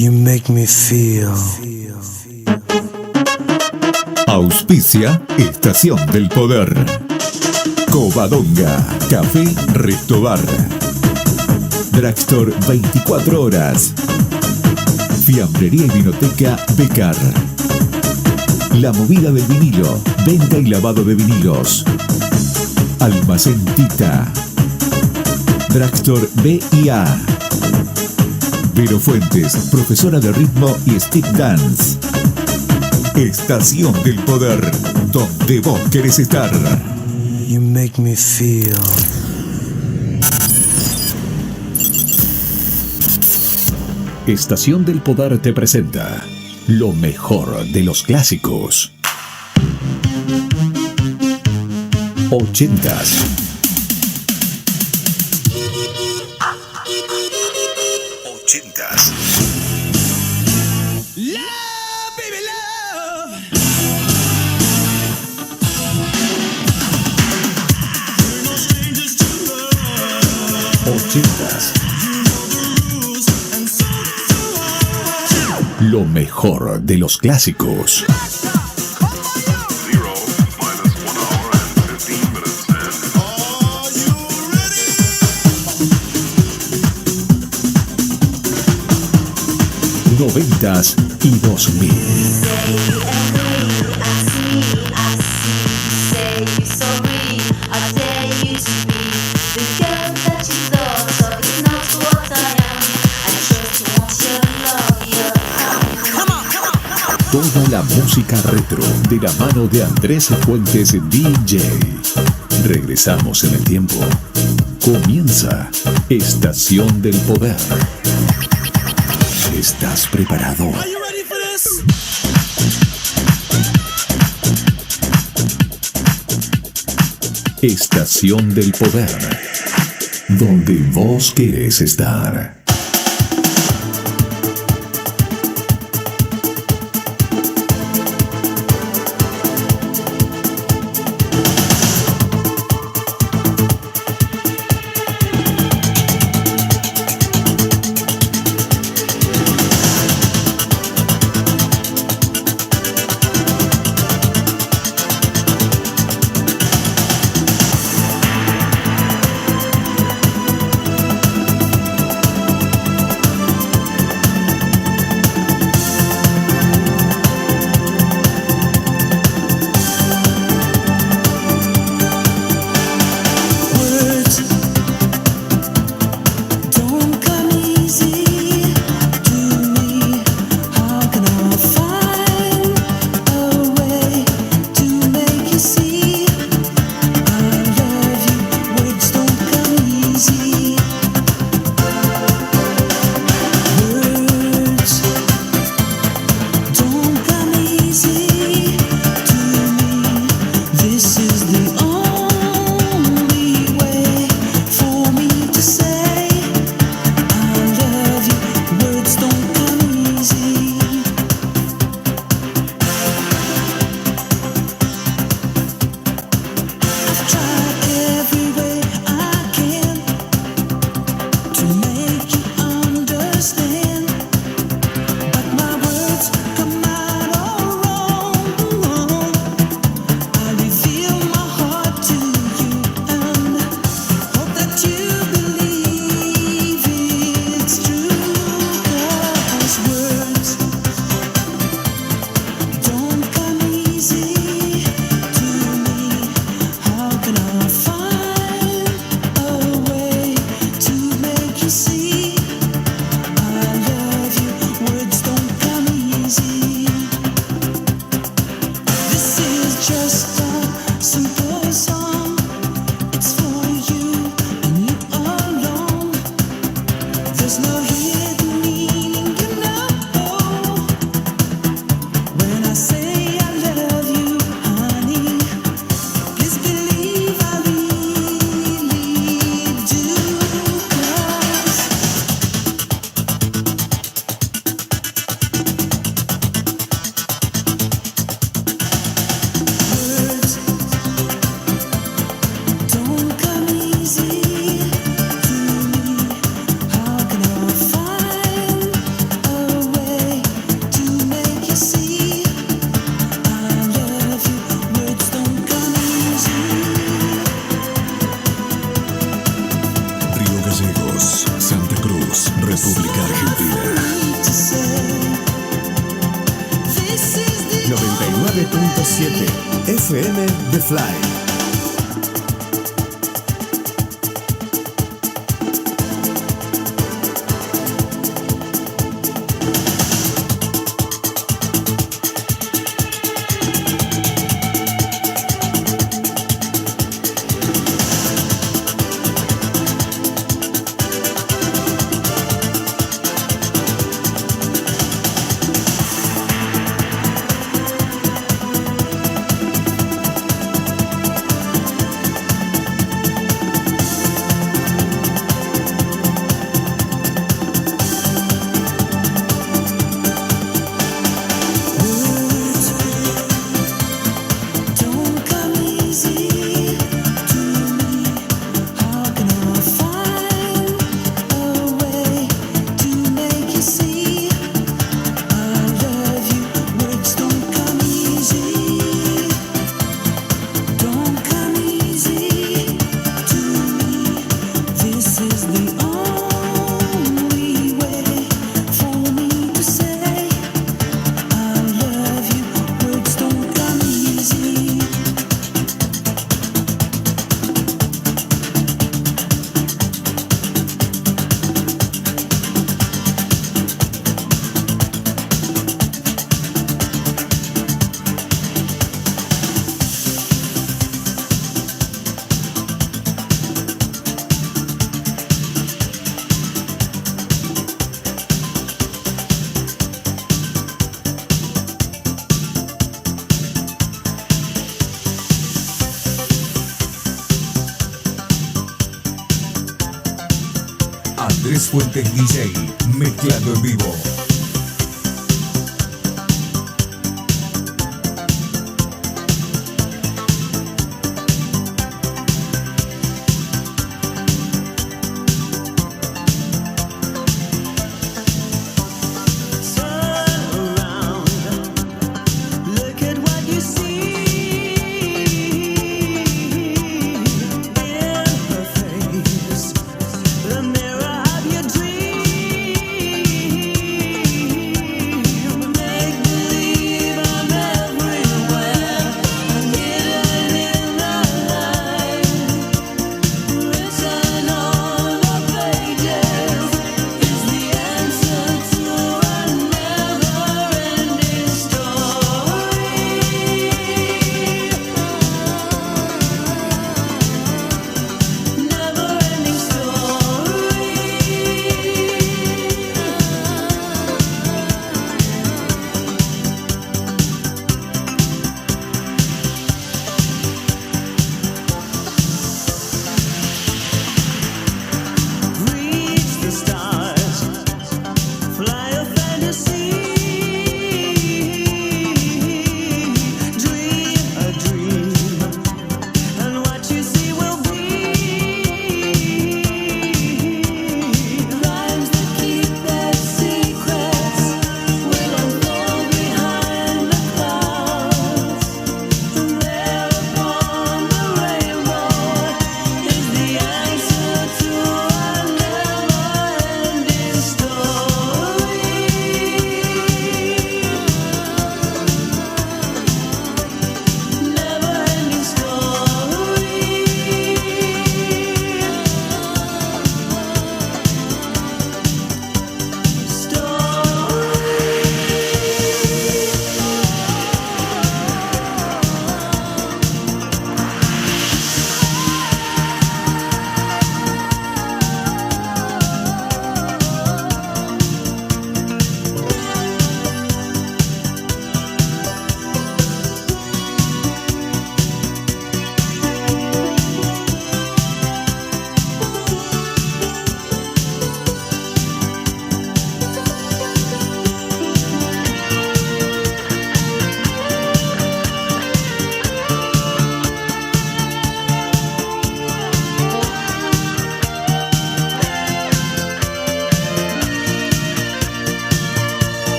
You make me feel. Auspicia Estación del Poder. Covadonga, Café Restobar. Drugstore 24 horas. Fiambrería y Vinoteca Becar. La Movida del Vinilo, venta y lavado de vinilos. Almacén Tita. Drugstore B&A. Vero Fuentes, profesora de ritmo y stick dance. Estación del Poder, donde vos querés estar. You make me feel. Estación del Poder te presenta lo mejor de los clásicos. 80s. 80s. Love, baby, love. 80s. Lo mejor de los clásicos. Noventas y 2000. Toda la música retro de la mano de Andrés Fuentes DJ. Regresamos en el tiempo. Comienza Estación del Poder. ¿Estás preparado? Estación del Poder, donde vos querés estar. música argentina. 99.7 FM The Fly. Andrés Fuentes DJ, mezclando en vivo. The mirror of your dreams.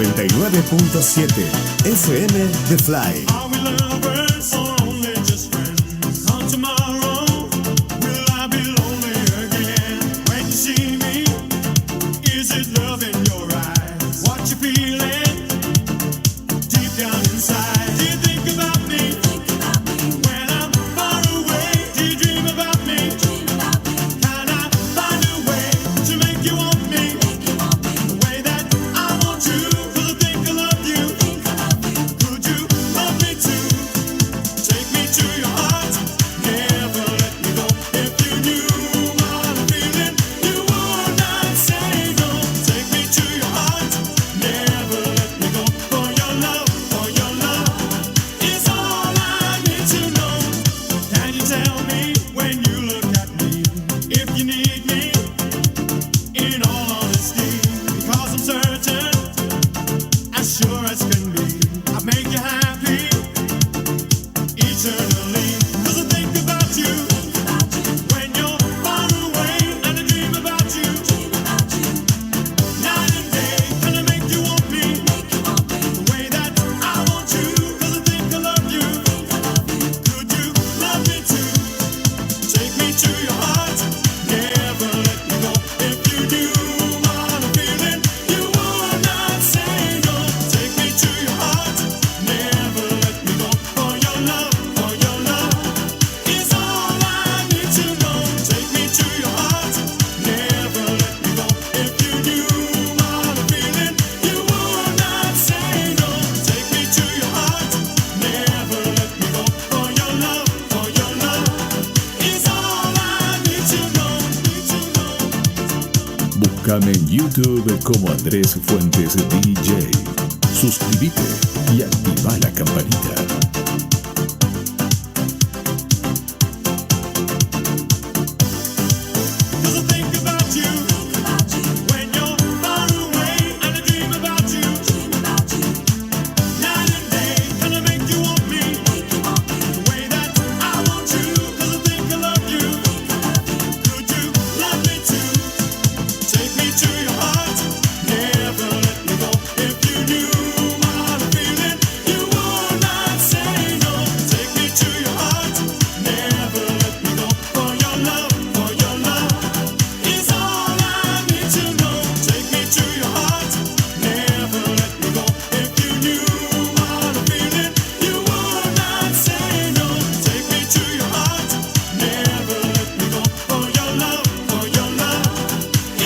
99.7 FM The Fly. Are we lovers or only just friends? On tomorrow, will I be lonely again? When you see me, is it love in your eyes? What you feeling deep down inside? Do you think about me when I'm far away? Do you dream about me? Can I find a way to make you want me the way that I want you? 'Cause I think I love you. Could you love me too? Take me to your heart, never let me go. If you knew what I'm feeling, you would not say no. Take me to your heart, never let me go. For your love is all I need to know. Can you tell me when you look at me if you need me? In all honesty, because I'm certain, as sure as can be, I'll make you happy eternally. 'Cause I think about you when you're far away, and I dream about you night and day. Can I make you want me the way that I want you? 'Cause I think I love you. Could you love me too? Take me to your heart, never let me go. If you knew what I'm feeling, you would not say no. Take me to your heart, never let me go. For your love is all I need to know. Take me to your heart, never let me go. If you knew what I'm feeling, you would not say no. Take me to your heart, never let me go. For your love is all I need to know. Búscame en YouTube como Andrés Fuentes DJ. Suscríbete y activa la campanita. 'Cause I think about you when you're far away, and I dream about you night and day. Can I make you want me the way that I want you? 'Cause I think I love you. Could you love me too? Take me to your heart, never let me go. If you knew what I'm feeling, you would not say no. Take me to your heart, never let me go. For your love is all I need to know. Take me to your heart, never let me go. If you knew what I'm feeling, you would not say no. Take me to your heart, never let me go. For your love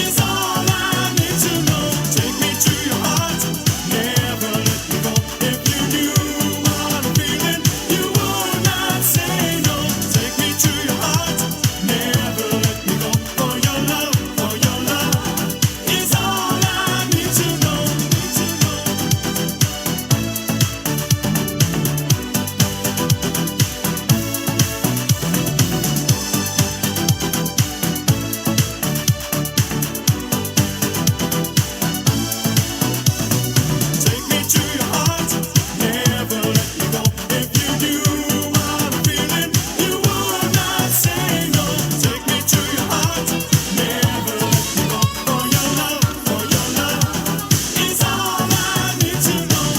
is all I need to know. Take me to your heart, never let me go. If you knew what I'm feeling, you would not say no. Take me to your heart, never let me go. For your love is all I need to know. Take me to your heart, never let me go. If you knew what I'm feeling, you would not say no. Take me to your heart, never let me go. For your love is all I need to know.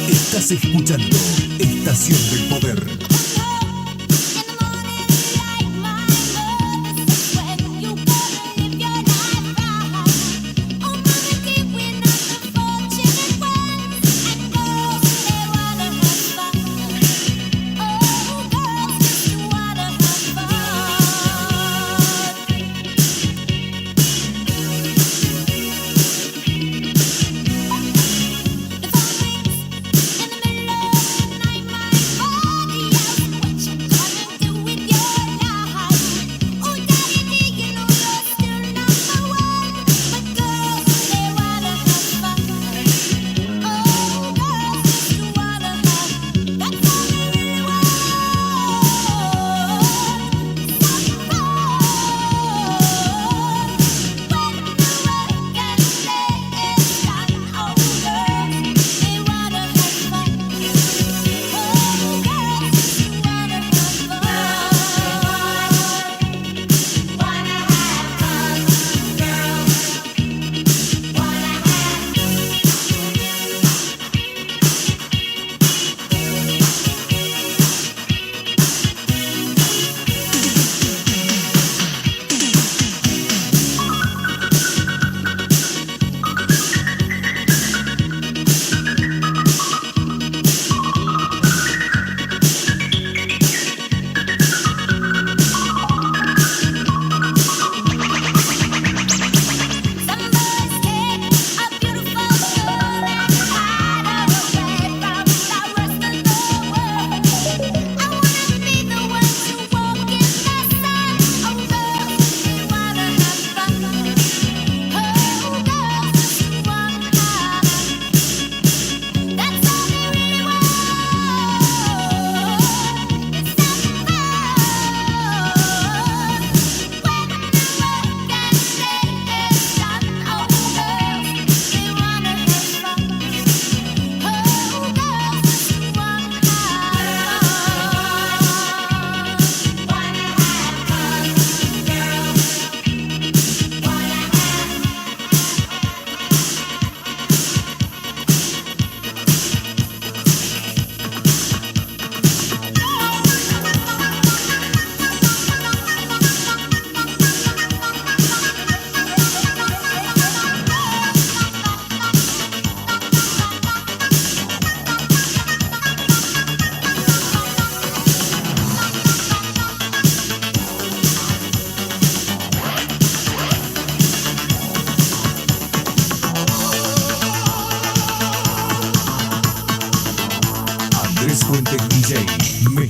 Estás escuchando Estación del Poder. In the middle of the night, my body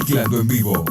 mezclando en vivo.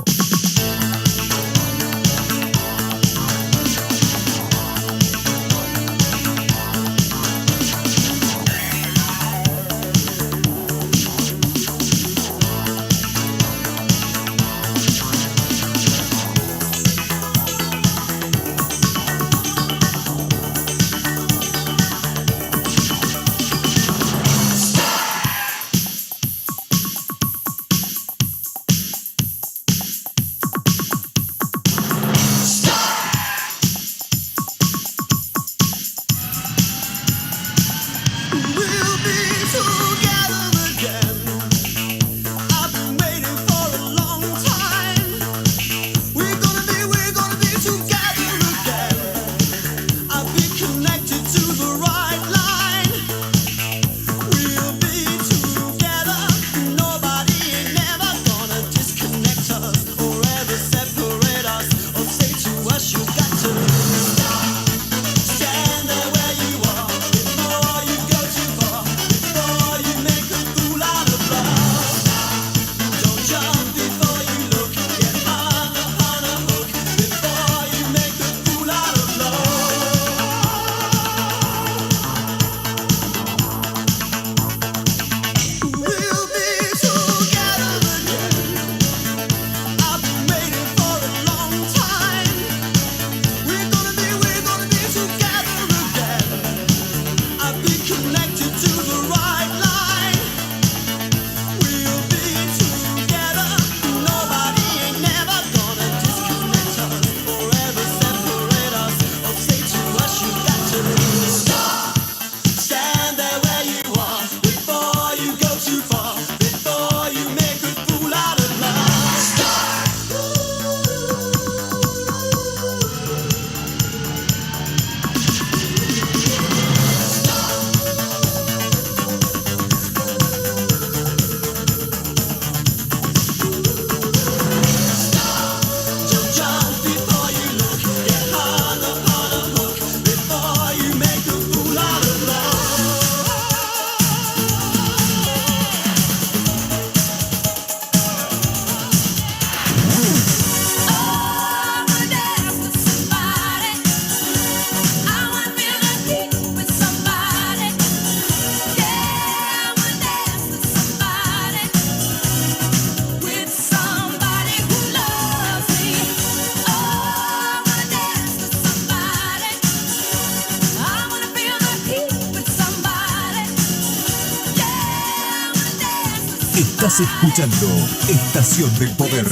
Estás escuchando Estación del Poder.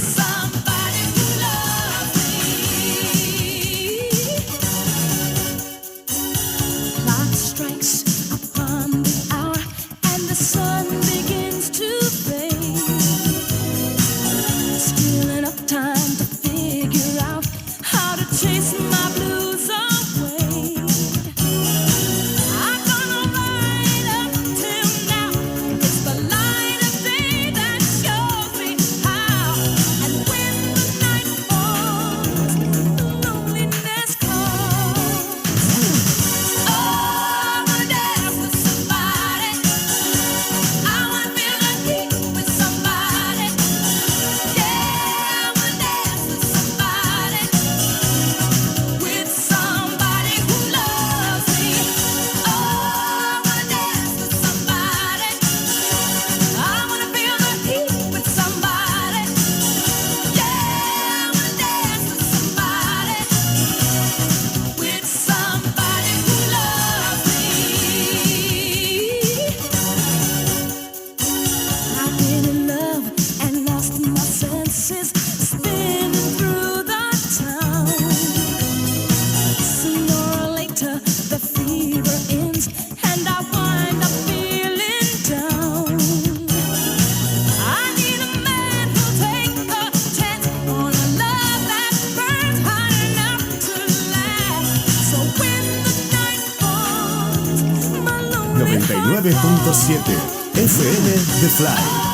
FM The Fly.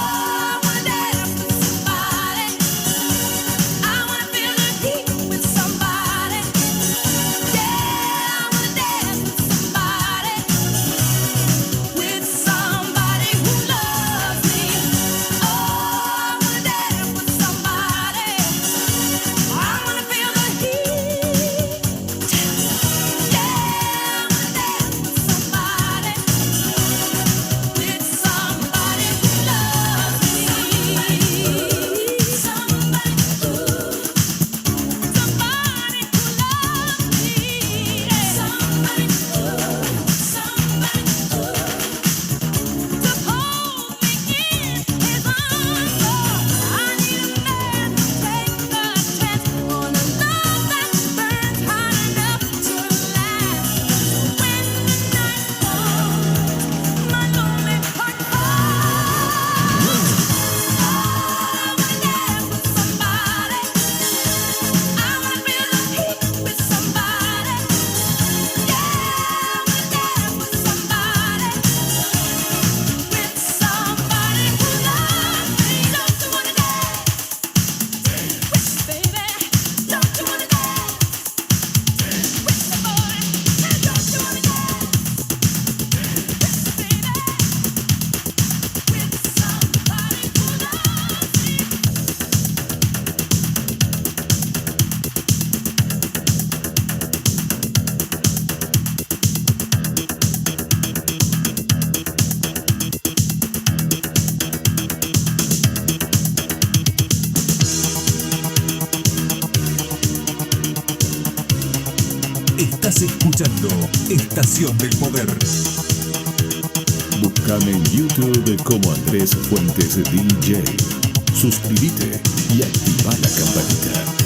Estás escuchando Estación del Poder. Búscame en YouTube como Andrés Fuentes DJ. Suscríbete y activa la campanita.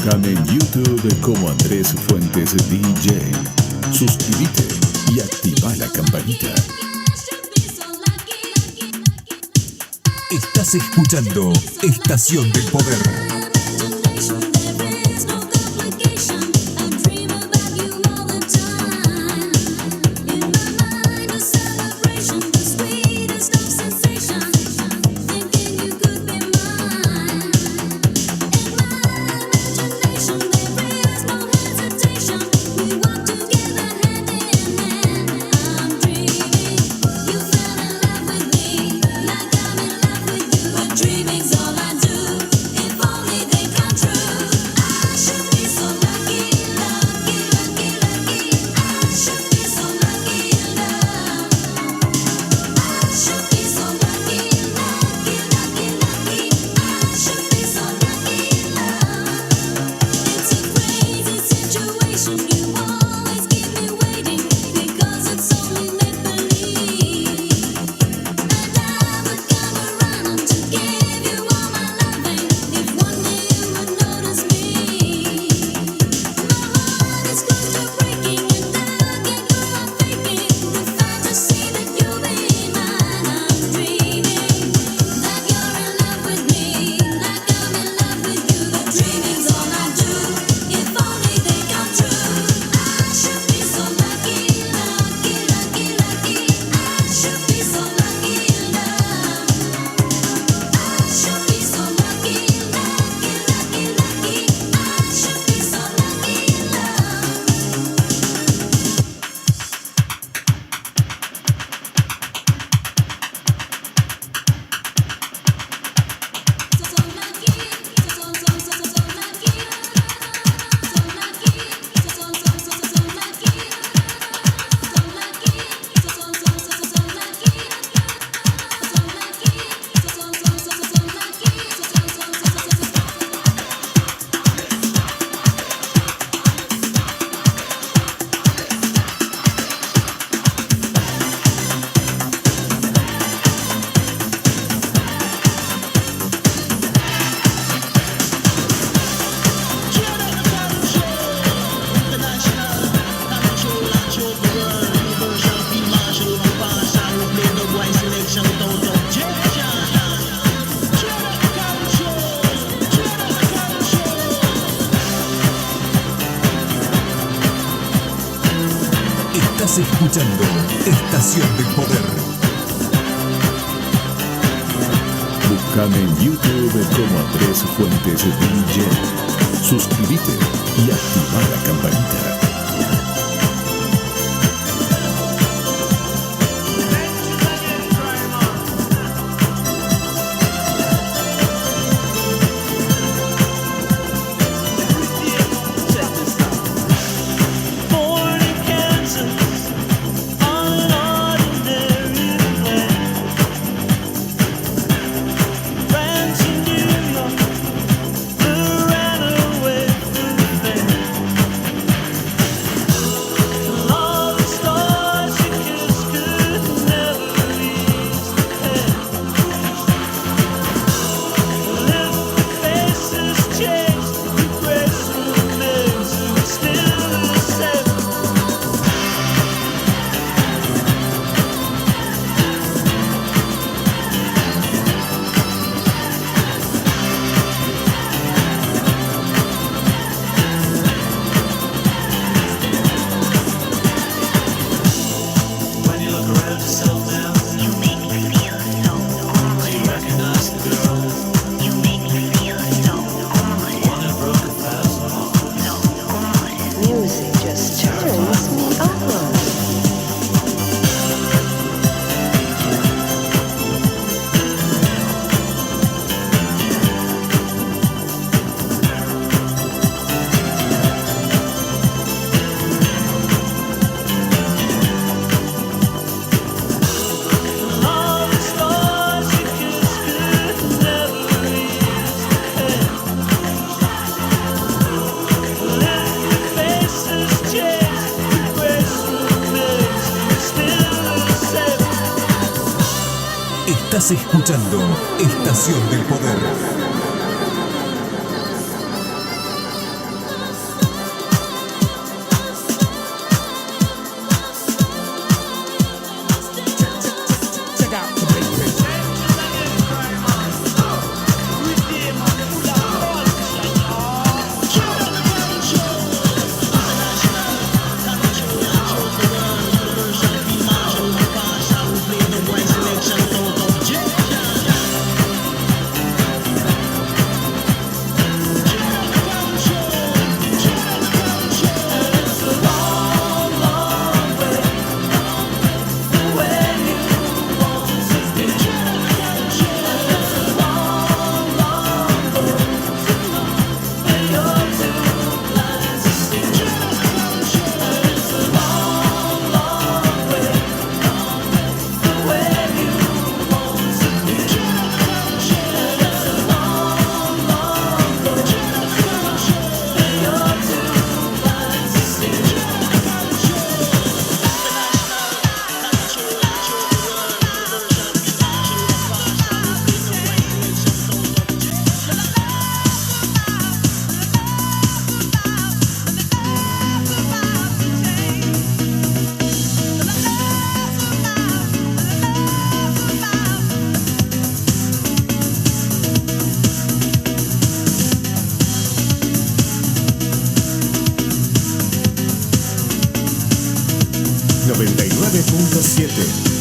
Búscame en YouTube como Andrés Fuentes DJ. Suscríbete y activa la campanita. Estás escuchando Estación del Poder. Dreaming's all I do. If only escuchando Estación del Poder. Búscame en YouTube como Andrés Fuentes DJ. Suscríbete y activa la campanita. Estás escuchando Estación del Poder.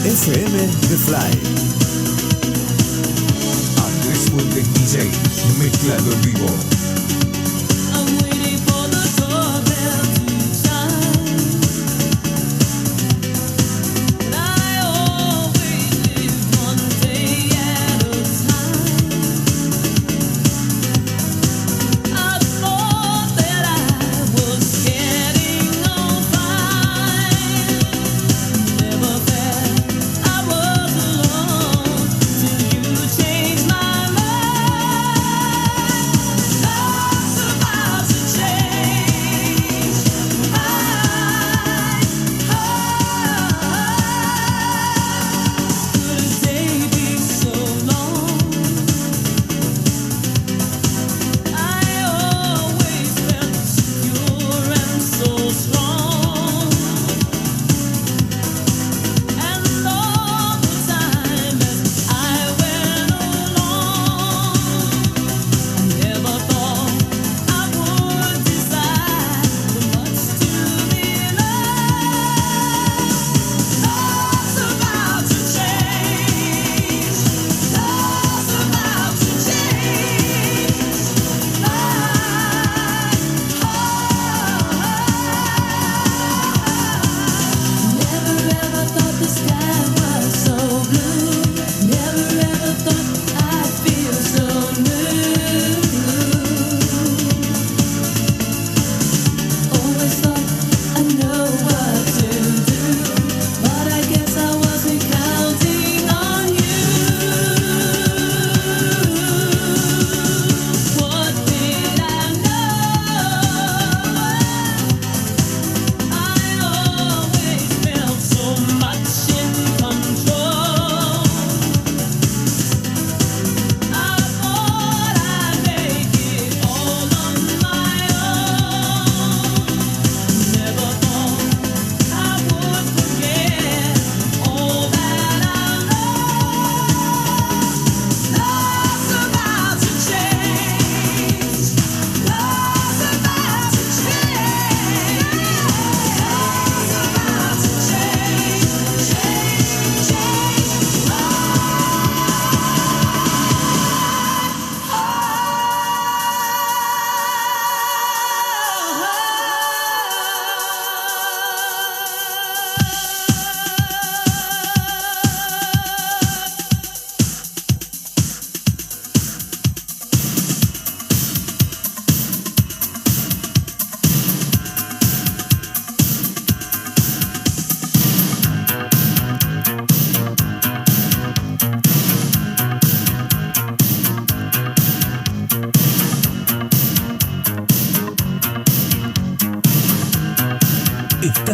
FM The Fly. Andrés Fuentes DJ, mezclado en vivo. Change my mind.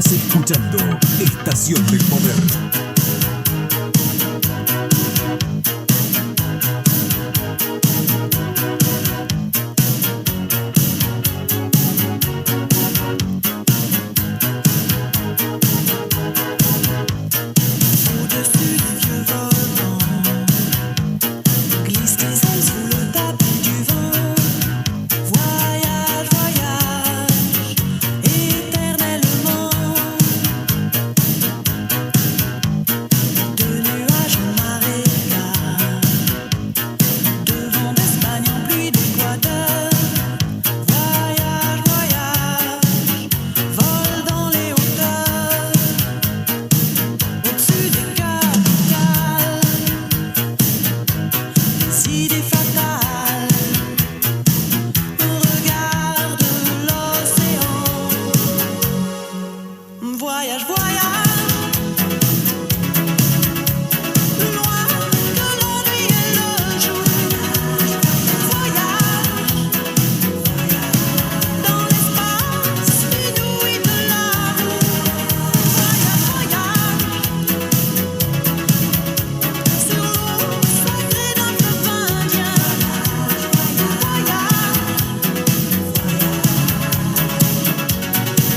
Estás escuchando Estación del Poder. Au-dessus des vieux volcans glissent tes ailes sous le tapis du vent. Voyage, voyage, éternellement. De nuages en marécage, de vent d'Espagne en pluie d'Équateur. Voyage, voyage, vole dans les hauteurs. Au-dessus des capitales, des idées fatales. Regarde l'océan. Voyage, voyage, plus loin que l'ennui et le jour. Voyage, dans l'espace inouï de l'amour. Voyage, voyage, sur l'eau sacrée d'un fleuve indien. Voyage,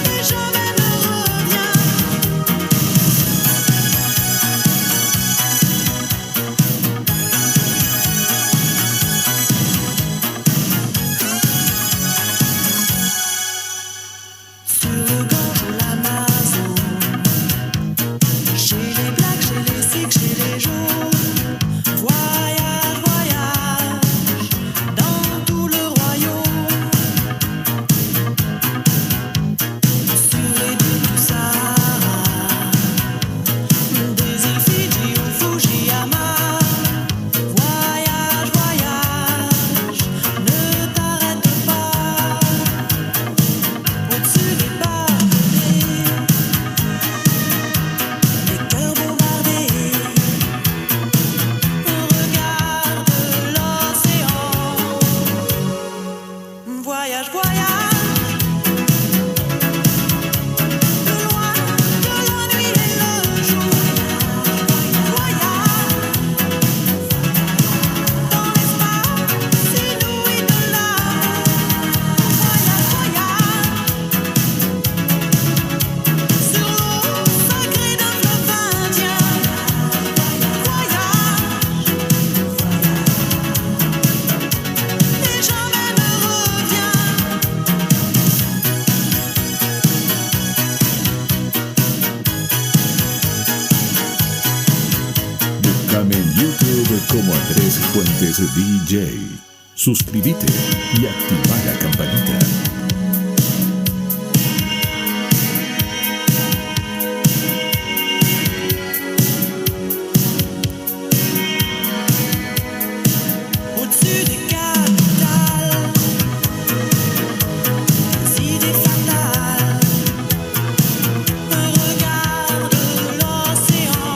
et jamais ne reviens. Sur le Gange ou l'Amazon, chez les Blacks, chez les Sikhs, chez les Jaunes. Voyage, voyage, dans tout le royaume. Sur les dunes du Sahara, des îles Fidji au Fujiyama. Voyage, voyage, ne t'arrête pas. Au-dessus des barricades, les cœurs bombardés. Regarde l'océan. Voyage, voyage, plus loin que la nuit et le jour. Voyage, dans l'espace inouï de l'amour. Voyage, voyage, sur l'eau sacrée d'un fleuve indien. Voyage, et jamais ne reviens. Búscame en YouTube como Andrés Fuentes DJ. Suscríbete y activa la campanita. Au-dessus des capitales, des idées fatales. Regarde l'océan.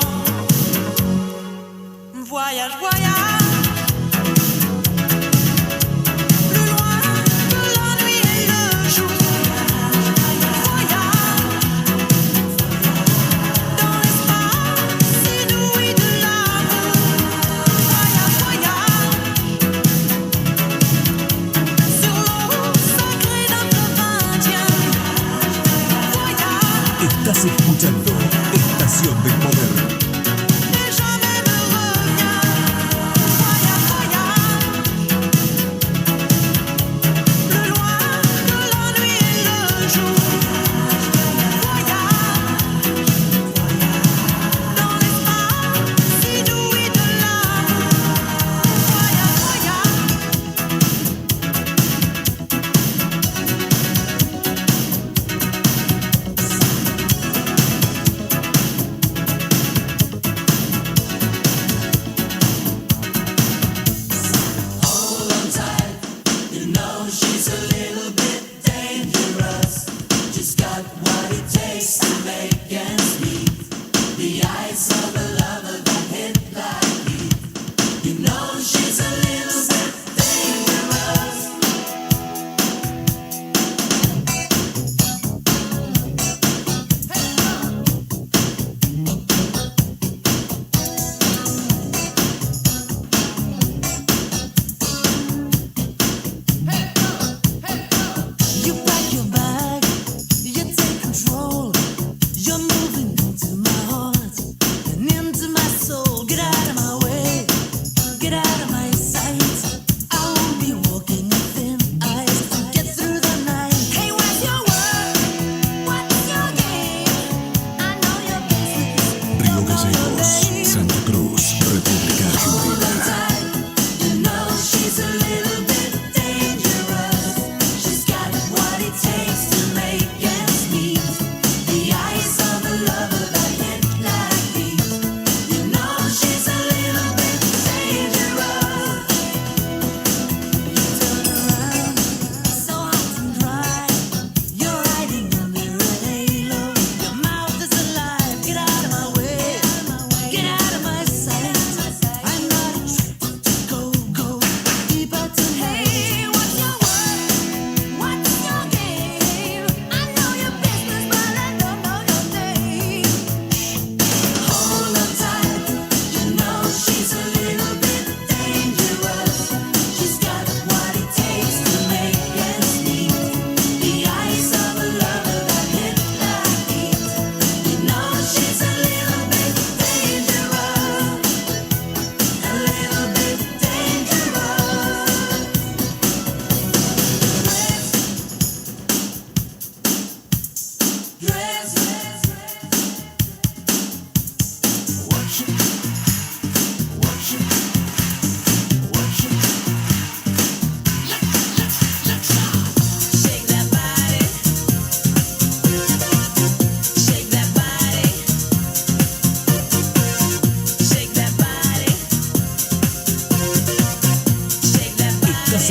Voyage, voyage, plus loin que la nuit et le Río Gallegos, Santa Cruz, República Argentina.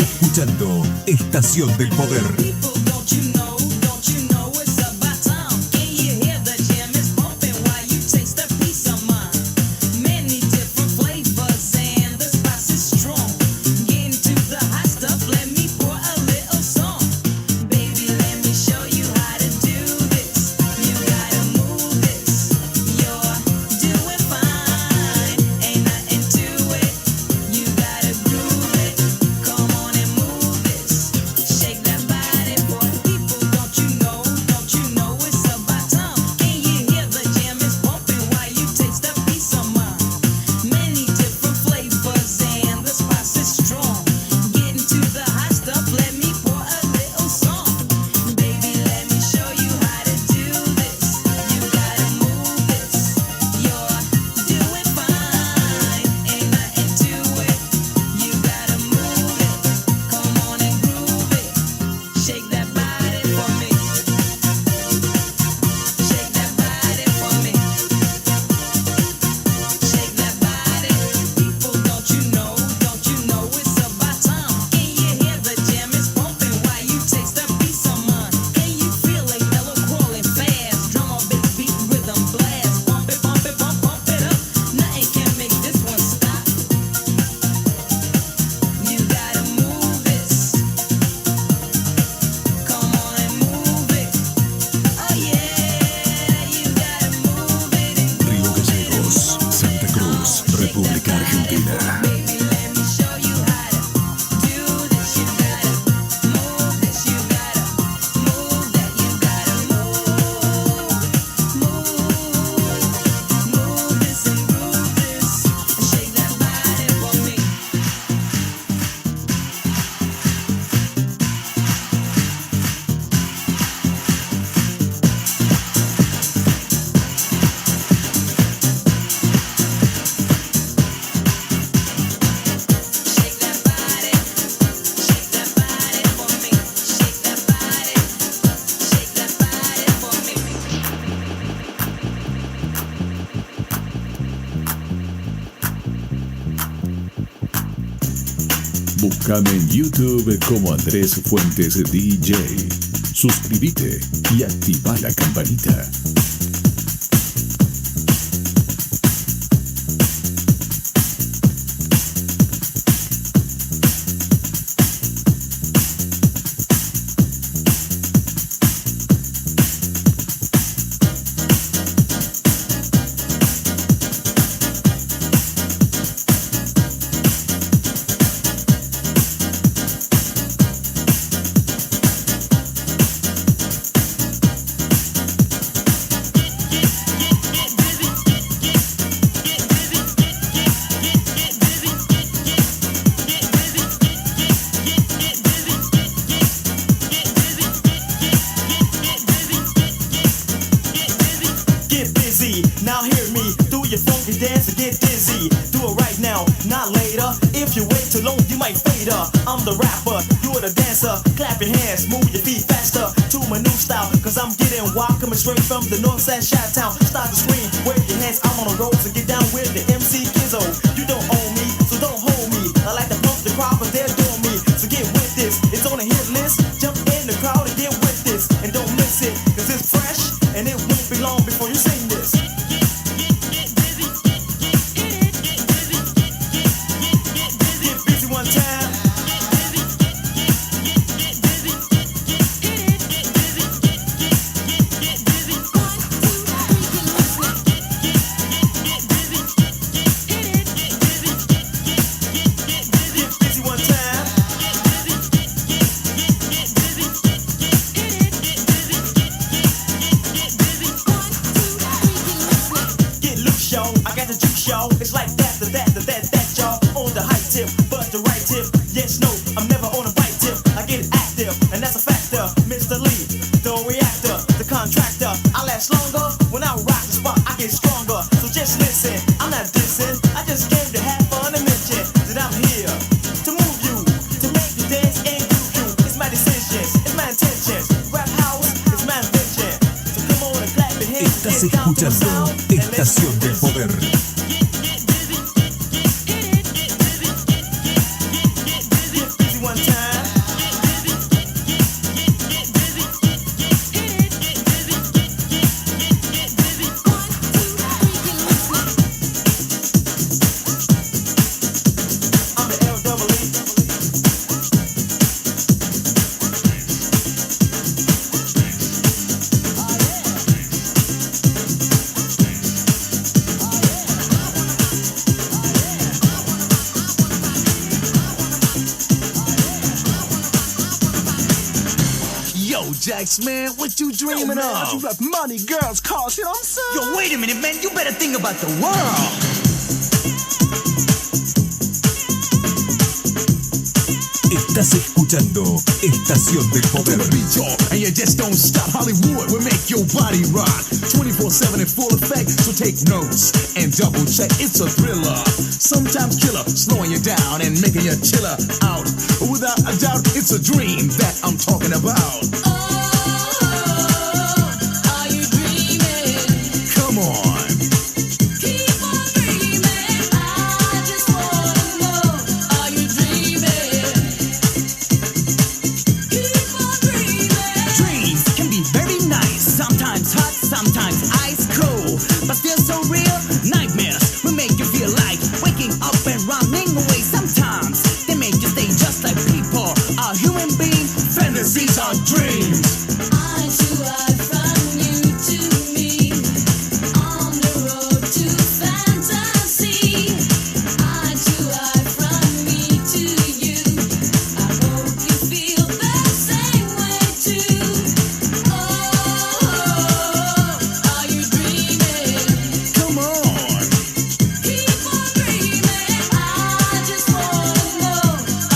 Escuchando Estación del Poder. República Argentina. Búscame en YouTube como Andrés Fuentes DJ. Suscríbete y activa la campanita. fader. I'm the rapper, you are the dancer. Clap your hands, move your feet faster to my new style. Cause I'm getting wild, coming straight from the north side Chi-Town. Start to scream, wave your hands, I'm on the road. So get down with the MC Kizzo. You don't own me, so don't hold me. I like to pump the crowd, but they're doing me. So get with this, it's on a hit list. Jump in the crowd and get with this. And don't miss it, cause it's fresh. And it won't be long before you sing this. Get busy one time. Get busy one time. Get loose, y'all. I got the juice, y'all. It's like that, y'all. On the high tip, but the right tip. Yes, no, I'm never on a bite tip. I get active, and that's a factor. Mr. Lee, the reactor, the contractor. I last longer when I rock the spot. I get stronger. So just listen. I'm not dissing. I just came to have fun and mention that I'm here to move you, to make you dance and groove you. It's my decisions, it's my intentions. Rap house, it's my invention. So come on and clap your hands. Estás Get down to the escuchando sound, and let's Estación do del this. Poder. Get busy one time. I'm the L-double-E. Yo, Jax, man, what you dreaming of? You got money, girls, cars, you know what I'm saying? Yo, wait a minute, man. You better think about the world. Estás escuchando Estación del Poder. Beat y'all, and you just don't stop. Hollywood will make your body rock 24/7 in full effect. So take notes and double check. It's a thriller, sometimes killer, slowing you down and making you chiller out. Without a doubt, it's a dream that I'm talking about. Are you dreaming? Come on. Keep on dreaming. I just wanna know. Are you dreaming? Keep on dreaming. Dreams can be very nice. Sometimes hot, sometimes ice cold. But still so real. Nightmares will make you feel like waking up and running away. Sometimes they make you stay just like people are human beings. Fantasies are dreams. Eye to eye from you to me. On the road to fantasy. Eye to eye from me to you. I hope you feel the same way too. Oh, are you dreaming? Come on. Keep on dreaming. I just wanna know.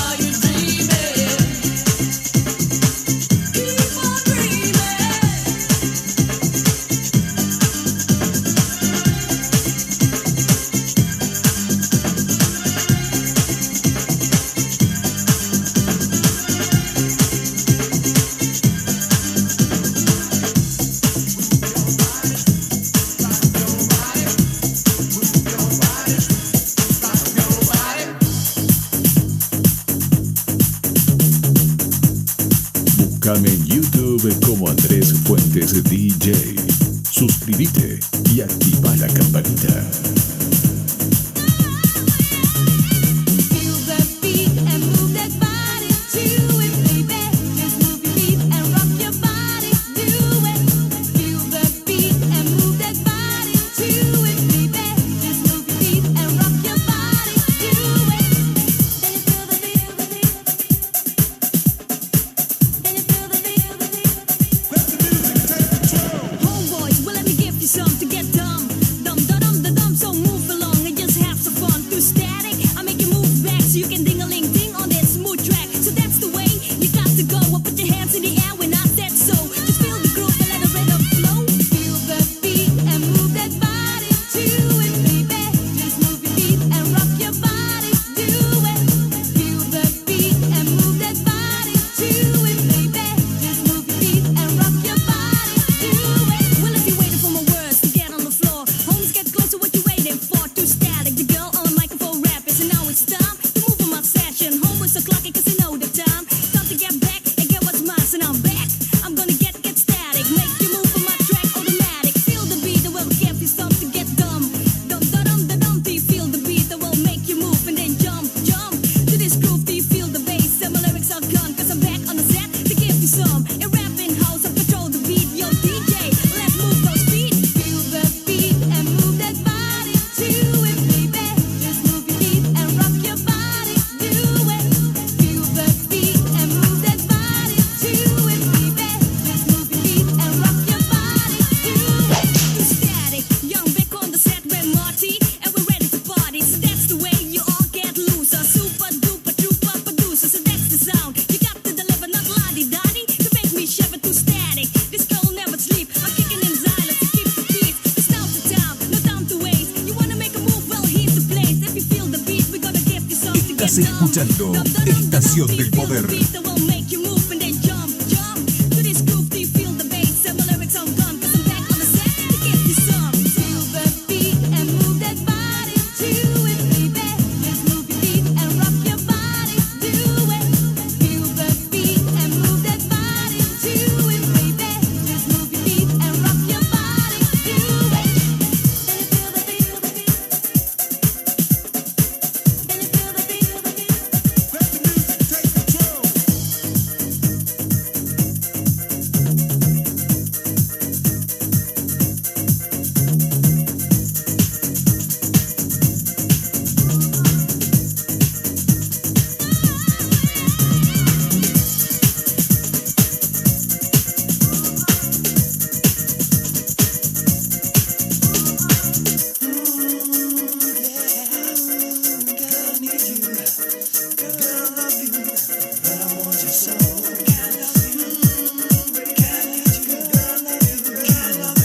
Are you dreaming? Keep on dreaming. Búscame en YouTube como Andrés Fuentes DJ. Suscríbete y activa la campanita. Feel the beat and move that body to it, baby. Just move your feet and rock your body, do it. Feel the beat and move that body to it, baby. Just move your feet and rock your body, do it. Can you feel the beat? Can you feel the beat? Let the music take control. Estás escuchando Estación del Poder.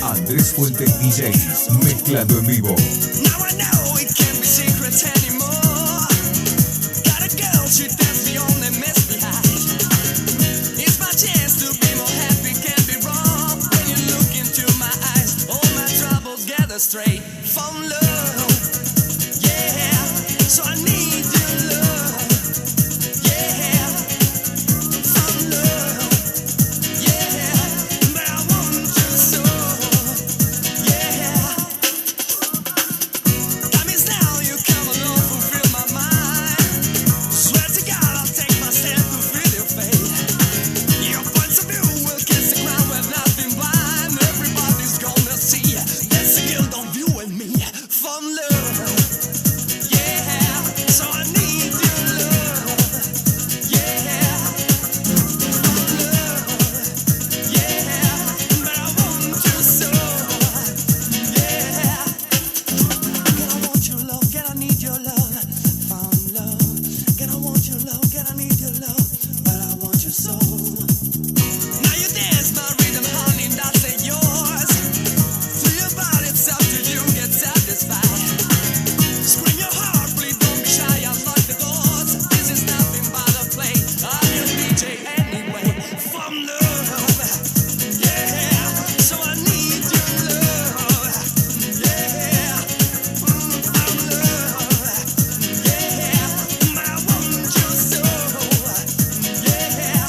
Andrés Fuentes DJ, mezclando en vivo. Now I know it can't be secrets anymore. Got a girl, she thinks the only mess behind. It's my chance to be more happy, can't be wrong. When you look into my eyes, all my troubles gather straight from love. Yeah, so I need your love. Yeah, from love. Yeah, but I want you so. Yeah. That means now you come along, fulfill my mind. Swear to God, I'll take myself to feel your fate. Your points of view will kiss the ground when I've been blind. Everybody's gonna see that's the guilt of you and me from love. Yeah, so I need your love. Yeah, from love. Yeah, but I want you so. Yeah. Can I want your love? Can I need your love? Found love. Can I want your love? Can I need your love? But I want you so. Now you dance my rhythm, honey, that's it yours. To your body, it's up to you, get satisfied. Scream your heart, please don't be shy, unlock the doors. This is nothing but a play. I'm your DJ anyway. From love. Yeah, so I need your love. Yeah. From love, yeah, I want you so, yeah.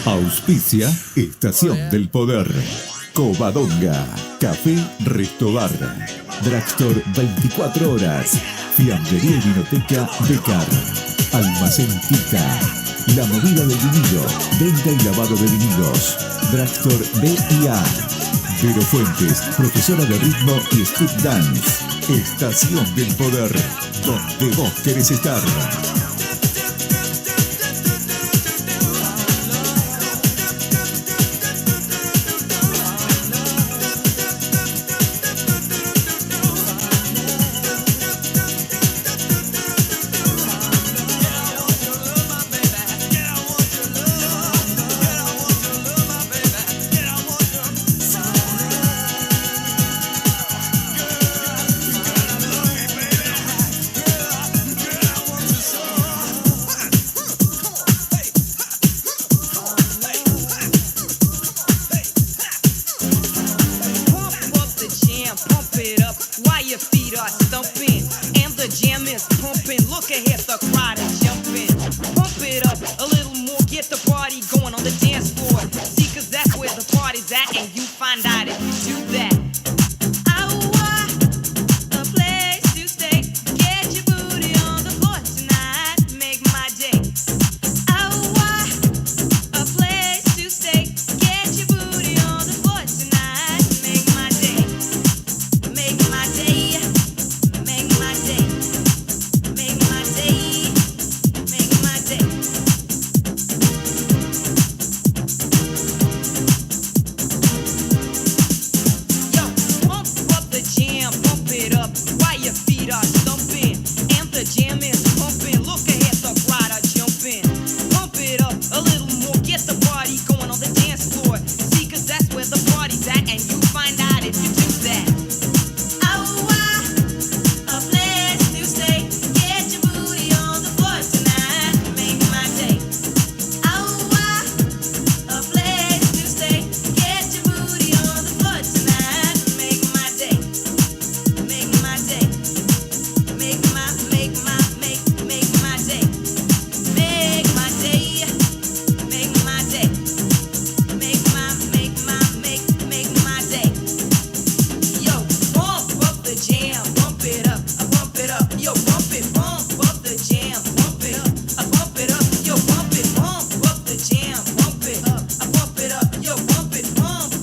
Auspicia Estación del Poder. Covadonga, Café Resto Bar. Drugstore 24 horas. Fiambrería y Vinoteca Becar. Almacén Tita. La movida del vinilo. Venta y lavado de vinilos. Drugstore B&A. Vero Fuentes, profesora de ritmo y street dance. Estación del Poder, donde vos querés estar. Place to stay. feet are stumping and the jam is pumping. Look ahead, the crowd are jumping. Pump it up a little more, get the party going on the dance floor. See, 'cause that's where the party's at, and you find out if you do that. A place to stay. Get your booty on the floor tonight. Make my day. A place to stay. Get your booty on the floor tonight. Make my day. Make my day. Make my day. Make my day. Make my day. Make my day. Make my day. Yo, pump up the jam, pump it up, pump it up. Yo, pump up the jam, pump it up, pump it up. Yo, pump up the jam, pump it up, pump it up. Yo, pump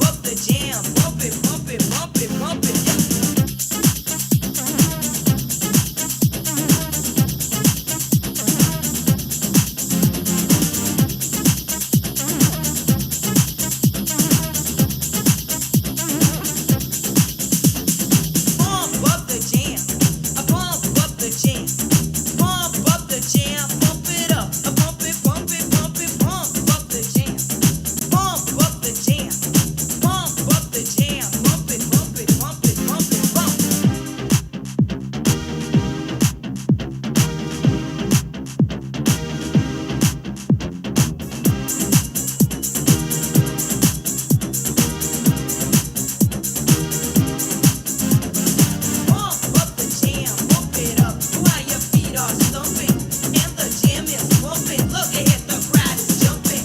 up the jam, pump it, pump it, pump it, pump it. Pump up the jam, pump up the jam, pump up the jam, pump it up, pump it, pump it, pump it, pump up the jam, pump up the jam, pump up the jam, pump it, pump it, pump it, pump it, pump. Pump up the jam, pump it up while your feet are stumping and the jam is pumping. Look ahead, the crowd is jumping.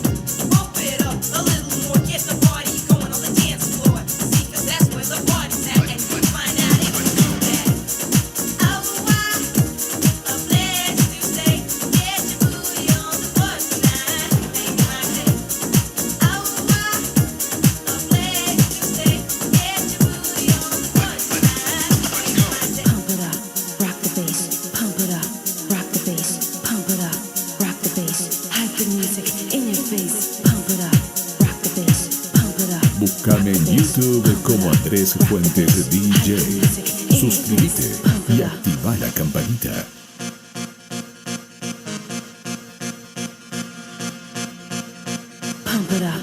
Pump it up a little more, get the party going on the dance floor. See, 'cause that's where the party's at, and you find out if you do that. A place to stay. Get your booty on the floor tonight. Make my day. A place to stay. Get your booty on the floor tonight. Make my day. Pump it up, rock the bass. Pump it up, rock the bass. Pump it up, rock the bass. Hype the music in your face. Pump it up, rock the bass. Pump it up. Búscame en YouTube como Andrés Fuentes DJ. Suscríbete y activa la campanita. Pump it up.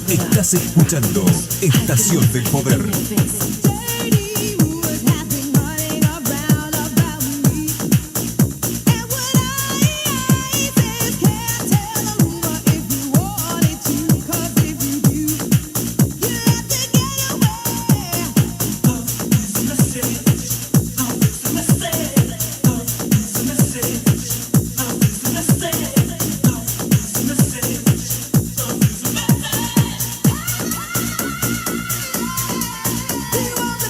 Estás escuchando Estación del Poder. You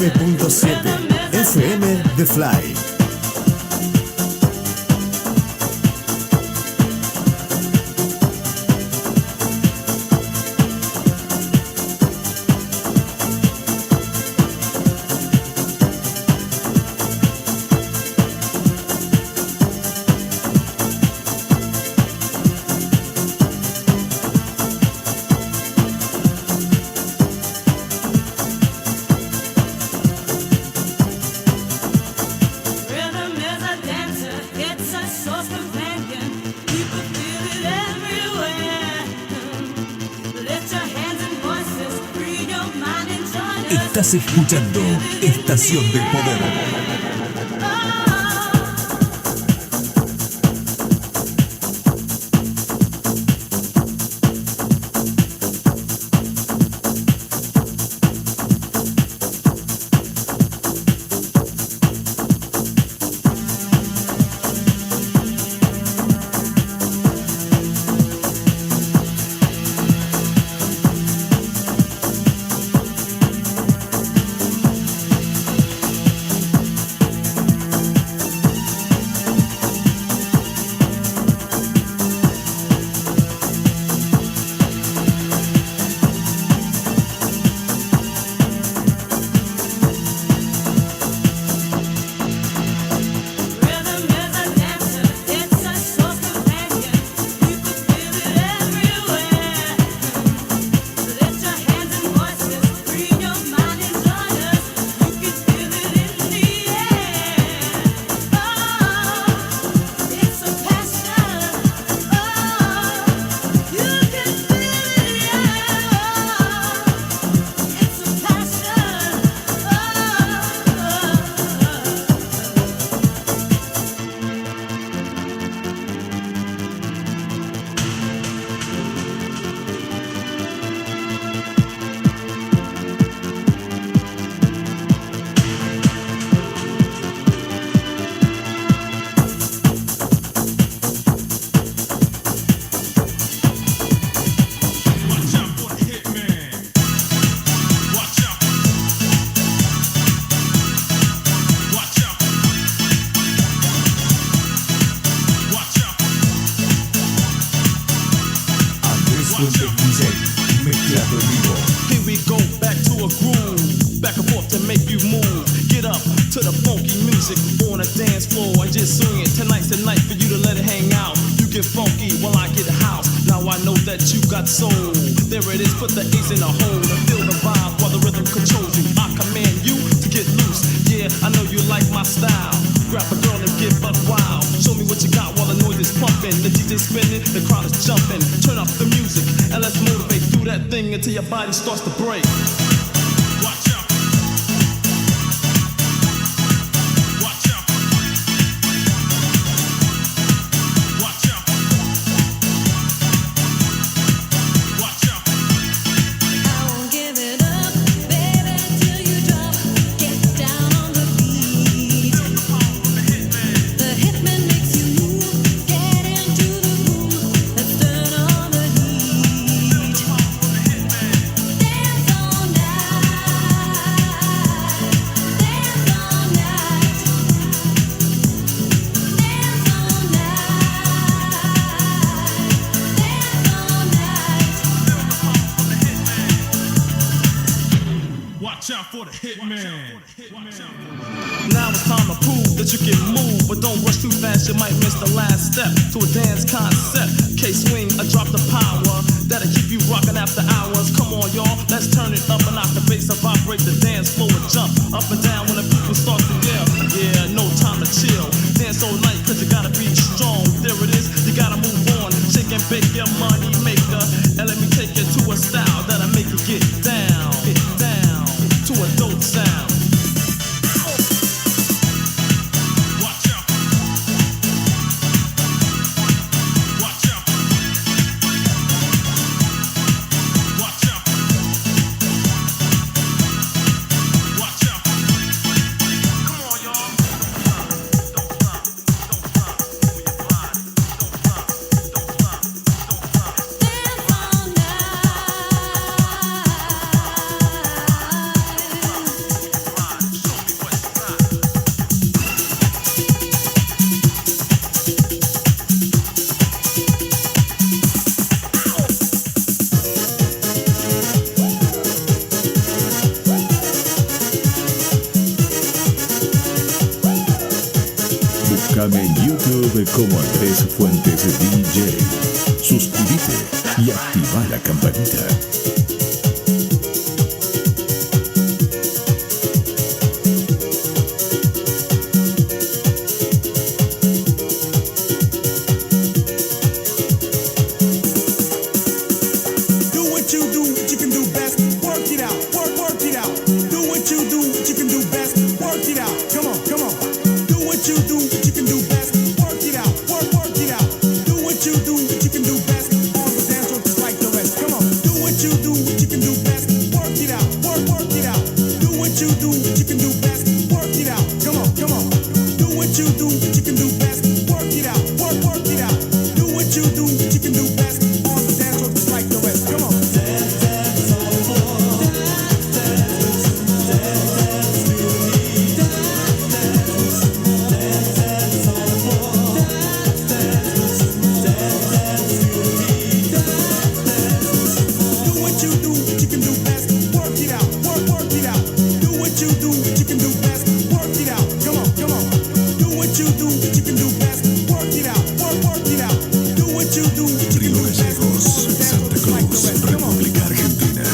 89.7 FM The Fly. Rhythm is a dancer, it's a source companion. People feel it everywhere. Lift your hands and voices, free your mind and join us. Estás escuchando Estación del Poder. Rhythm is a dancer, it's a source companion. People feel it everywhere. Lift your hands and voices, free your mind and join us. You can feel it in the air. Oh, it's a passion. Oh, you can feel it, yeah. It's a passion. Watch out for the hitman. Watch out. Watch out. Watch out. Andrés Fuentes DJ, mezclado en vivo. Here we go, back to a groove. Back and forth to make you move. Get up to the funky music on a dance floor and just swing it. Tonight's the night for you to let it hang out. You get funky while I get house. Now I know that you got soul. There it is, put the ace in the hole and feel the vibe while the rhythm controls you. I command you to get loose. Yeah, I know you like my style. Grab a girl and get buck wild. Show me what you got while the noise is pumping. The DJ spinning, the crowd is jumping. Turn up the music and let's motivate through that thing until your body starts to break. Watch out. Watch out. Watch out. Watch out. I won't give it up, baby, till you drop. Get down on the beat. The hitman makes you move. Get into the groove. Let's turn on the heat. Dance all Watch out for the hitman. Now it's time to prove that you can move, but don't rush too fast, you might miss the last step to a dance concept. K-swing, I drop the power that'll keep you rocking after hours. Come on, y'all, let's turn it up and knock the bass and vibrate the dance floor and jump up and down when the people start to yell. Yeah, no time to chill. Dance all night, cause you gotta be strong. There it is, you gotta move on. Shake and bake your money maker. And let me take you to a style that'll make you get down to a dope sound. Watch out. Watch out. Watch out. Watch out. Come on, y'all. Don't stop. Don't stop. Move your body. Don't stop. Don't stop. Don't stop. Búscame en YouTube como Andrés Fuentes DJ. Suscríbete y activa la campanita. Do what you can do best. Work it out, work it out. Do what you can do best. Work it out. Come on, come on. Do what you can do best. Work it out, work it out. Do what you can do best. On the dance floor just like the rest. Come on. Do what you can do best. Work it out, work it out. Do what you can do best. Work it out. Come on, come on. Do what you can do best. Work it out, work it out. Do what you can do best. On the dance floor just like the rest. Come on. Do what you can do best. Work it out, work it out. Do what you can do best. Work it out. Come on, come on. Do what you can do best. Work it out, work it out. Do what you can Río do best. Gallegos, Santa Cruz, República Argentina.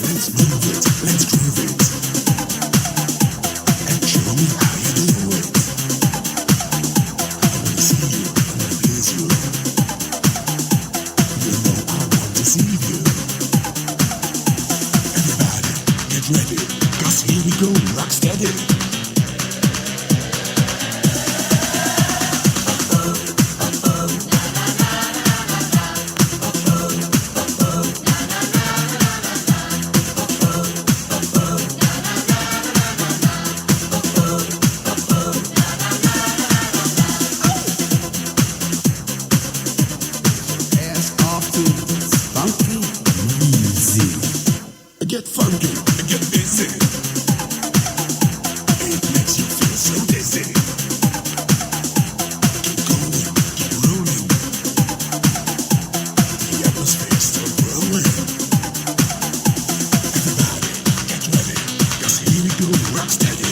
Let's move it, let's groove it. And show me how you do it. I wanna see you, I wanna please you. You know I want to see you. Everybody, get ready, 'cause here we go, rock steady. Ass off to funky easy. Get funky, get busy. It makes you feel so dizzy. Keep going, keep rolling. The atmosphere's still growing. Everybody, get ready, 'cause here we go, rock steady.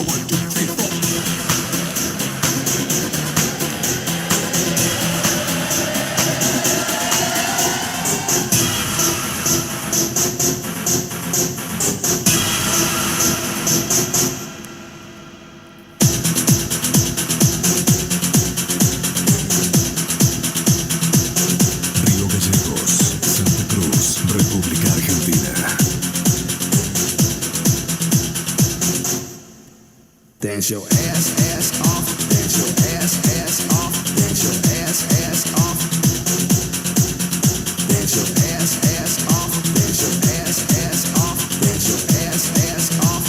One, two, three, four. Río Gallegos, Santa Cruz, República Argentina. Dance your ass off. Dance your ass off. Dance your ass off. Dance your ass off. Dance your ass off. Dance your ass off.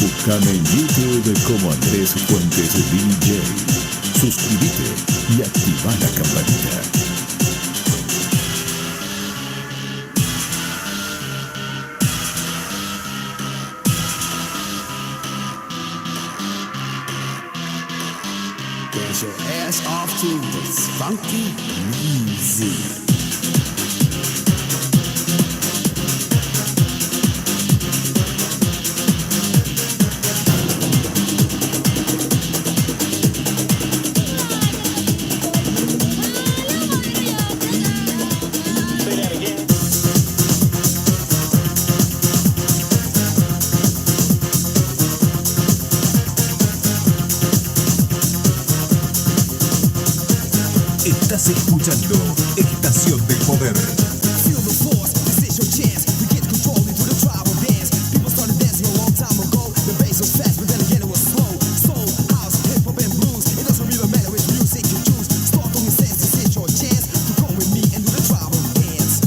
Búscame en YouTube como Andrés Fuentes DJ. Suscríbete y activa la campanita. Dance your ass off to this funky music. Estás escuchando Estación del Poder. Feel the force, this is your chance. We get control into the tribal dance. People started dancing a long time ago. The bass was fast, but then again it was slow. Soul, house, hip hop, and blues. It doesn't really matter which music you choose. Start on your sense, this is your chance to come with me and do the tribal dance.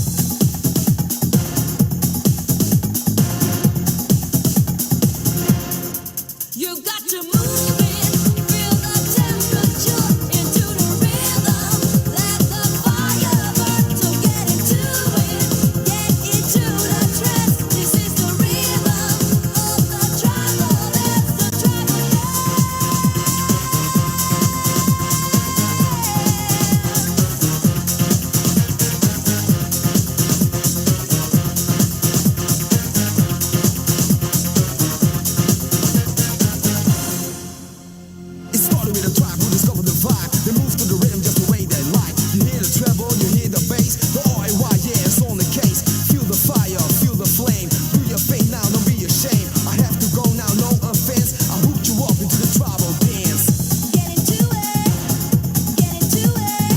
You got to move it, feel the temperature into the rhythm. Let the fire burn, so get into it, get into the trance. This is the rhythm of the tribal, that's the tribal It started with a tribe who discovered the vibe. They move to the rhythm just the way they like. You hear the treble, you hear the bass. The RAY, yeah, it's on the case. Feel the fire, feel the flame. Do your thing now, don't be ashamed. I have to go now, no offense. I hooked you up into the tribal dance. Get into it, get into it,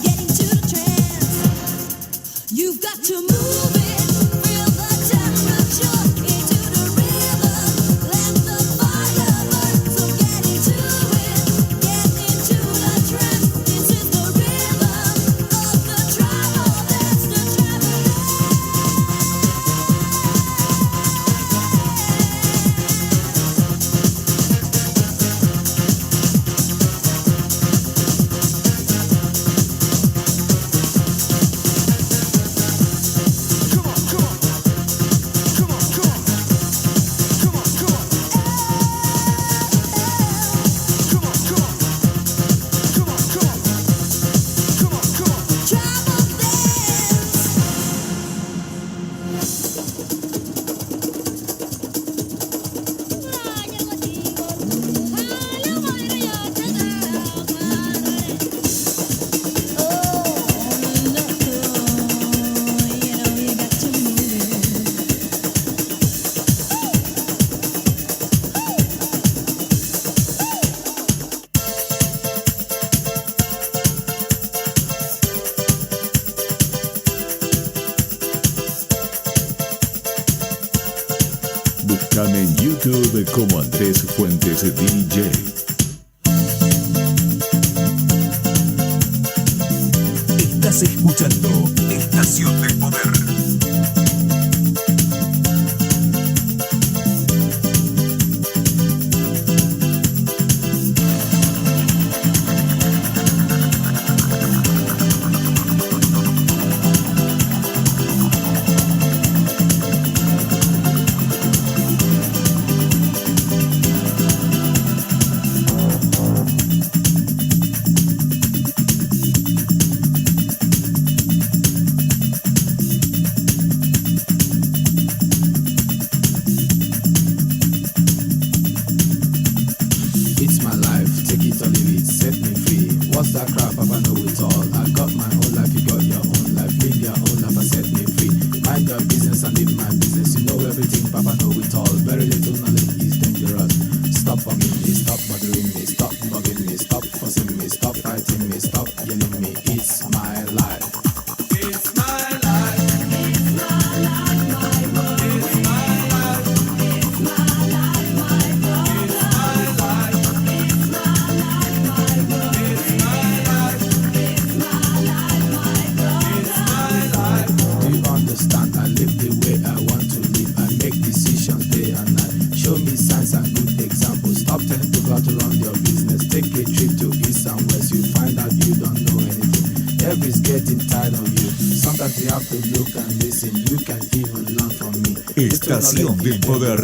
get into the trance. You've got to move it, feel the temperature into the rhythm. Let the fire burn, so get into it, get into the trance. This is the rhythm of the tribal, that's the tribal. Come on, come on. Come on, come on. Come on, come on. Come on, come on. Come on, come on. Come on, come on. Tribal dance. Búscame en YouTube como Andrés Fuentes DJ. Estás escuchando Estación del Poder. It's my life, take it or leave it, set me free. What's that crap? Papa know it all. I got my own life, you got your own life. Live your own life and set me free. Mind your business and live my business. You know everything, Papa know it all. Very little knowledge is dangerous. Stop bugging me, stop bothering me, stop bugging me, stop fussing me, stop fighting me, stop yelling me. It's my life. It's my life. It's my life, my world. It's my life. It's my life, my world. It's my life. It's my life, my world. It's my life. It's my life, my world. It's my life. Do you understand? I live the way I want to live. I make decisions day and night. Show me signs and good examples. Stop telling people to run your business. Take a trip to east and west. You find out you don't know anything. Everybody's getting tired of you. Sometimes you have to look and listen. You can even learn from me. Estación del Poder,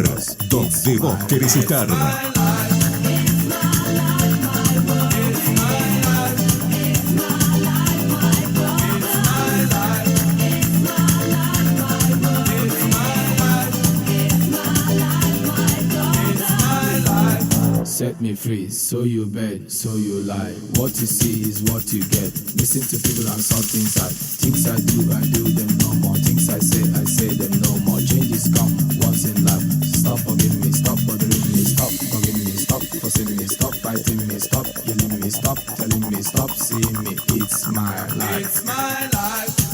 donde vos querés estar. My life. It's my life, my world. set me free. So you bet, so you lie. What you see is what you get. Listen to people and saw things I do them no more. Things I say them no more. Changes come once in life. Stop forgiving me, stop bothering me, stop forgiving me, stop forcing me, stop fighting me, stop killing me, stop telling me, stop seeing me. It's my life. It's my life.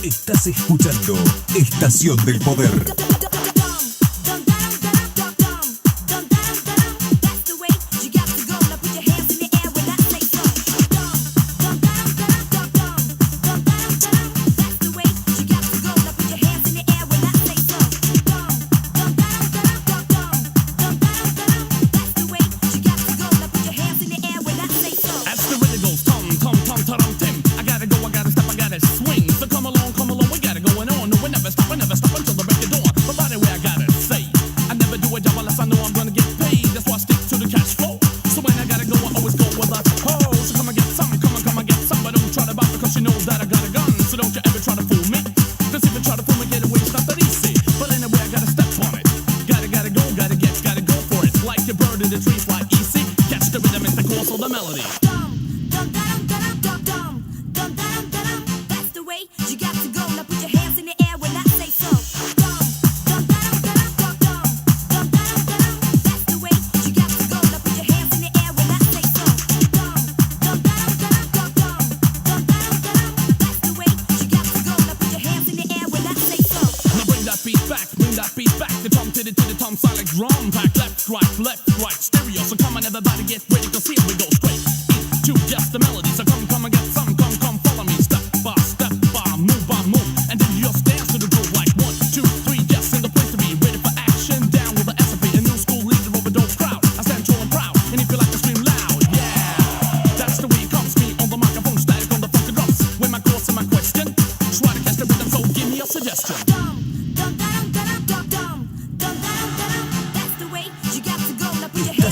Estás escuchando Estación del Poder.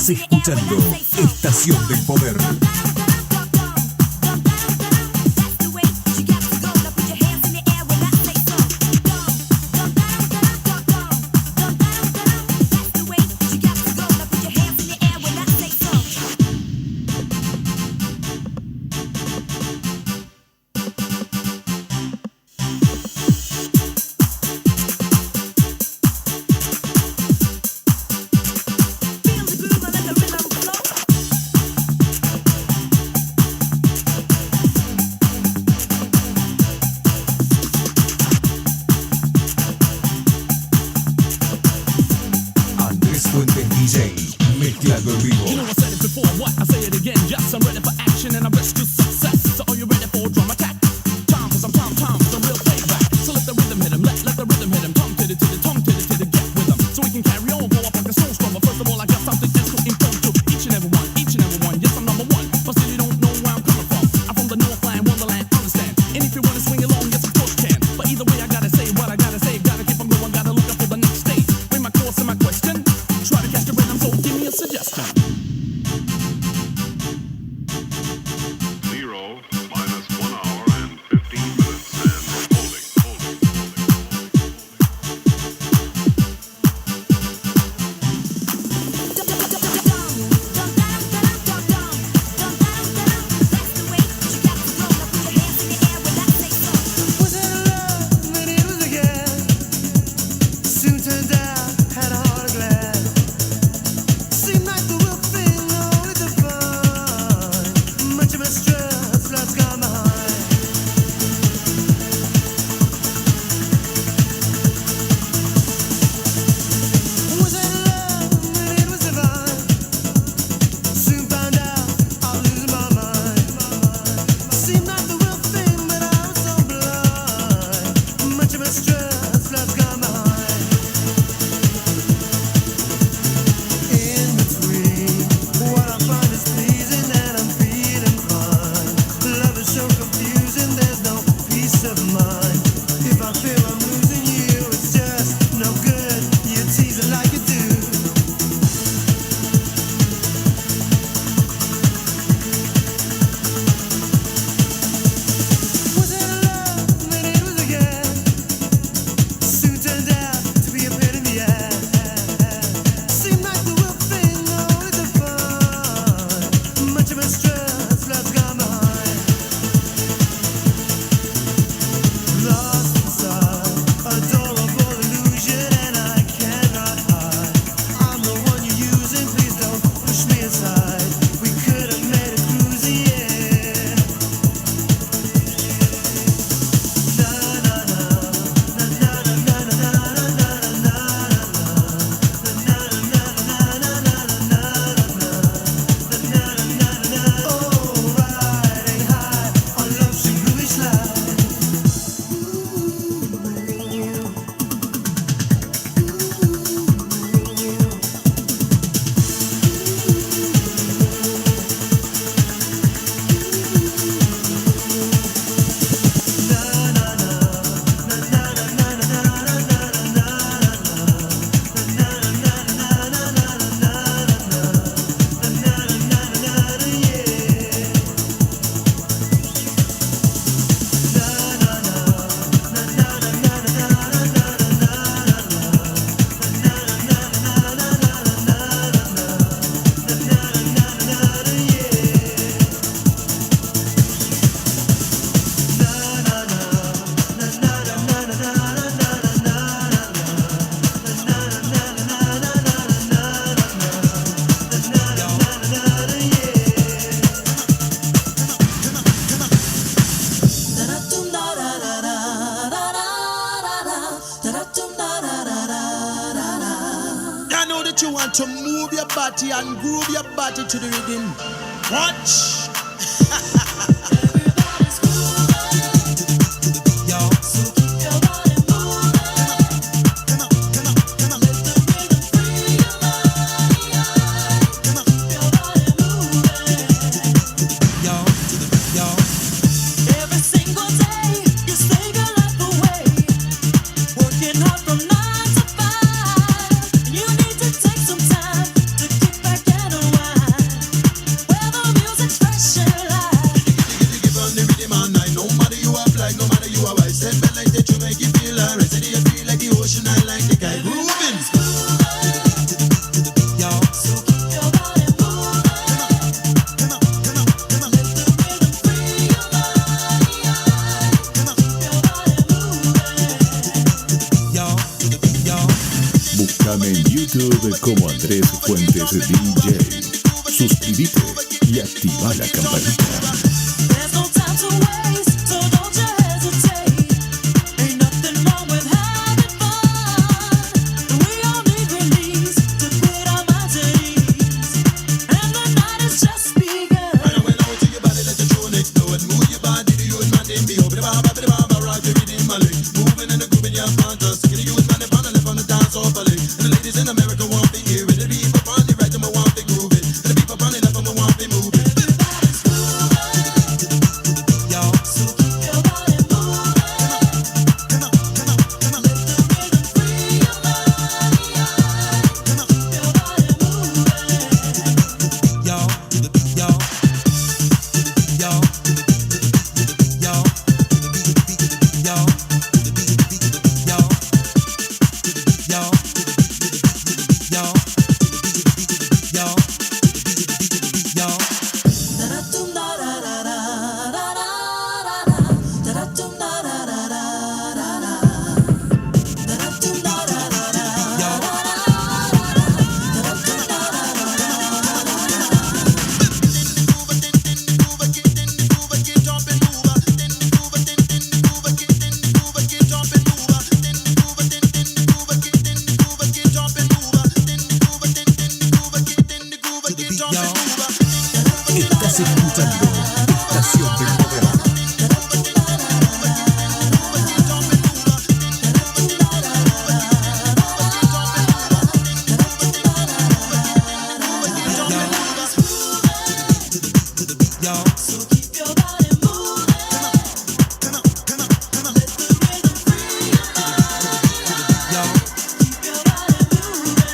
Estás escuchando Estación del Poder. that you want to move your body and groove your body to the rhythm. Watch. Búscame en YouTube como Andrés Fuentes DJ. Suscríbete y activa la campanita. There's no time to waste, so don't you hesitate. Ain't nothing wrong with having fun. We all need release to put our minds at ease. And the night has just begun. Right away now to your body, let the tune explode. Move your body, the youth man, then be over the bar, rock the rhythm, my leg. Moving and the grooving, you're fantastic. The youth man, they on the left on the dance off a leg. And the ladies in America want to hear it. The people on the right, them want to groove it. And the people on the left, them want to move it. Everybody's moving, Yo, so keep your body moving. come on, come on, come on. Let the rhythm free your mind. Keep your body moving. Yo, yo, yo, yo, yo, yo, yo, yo. Da-da-dum, da-da-da-da-da-da-da. Da-da-dum, da-da-da-da-da-da. Da-da-dum, Estás escuchando Estación del Poder. so keep your body moving. Let the rhythm free your mind. Keep your body moving.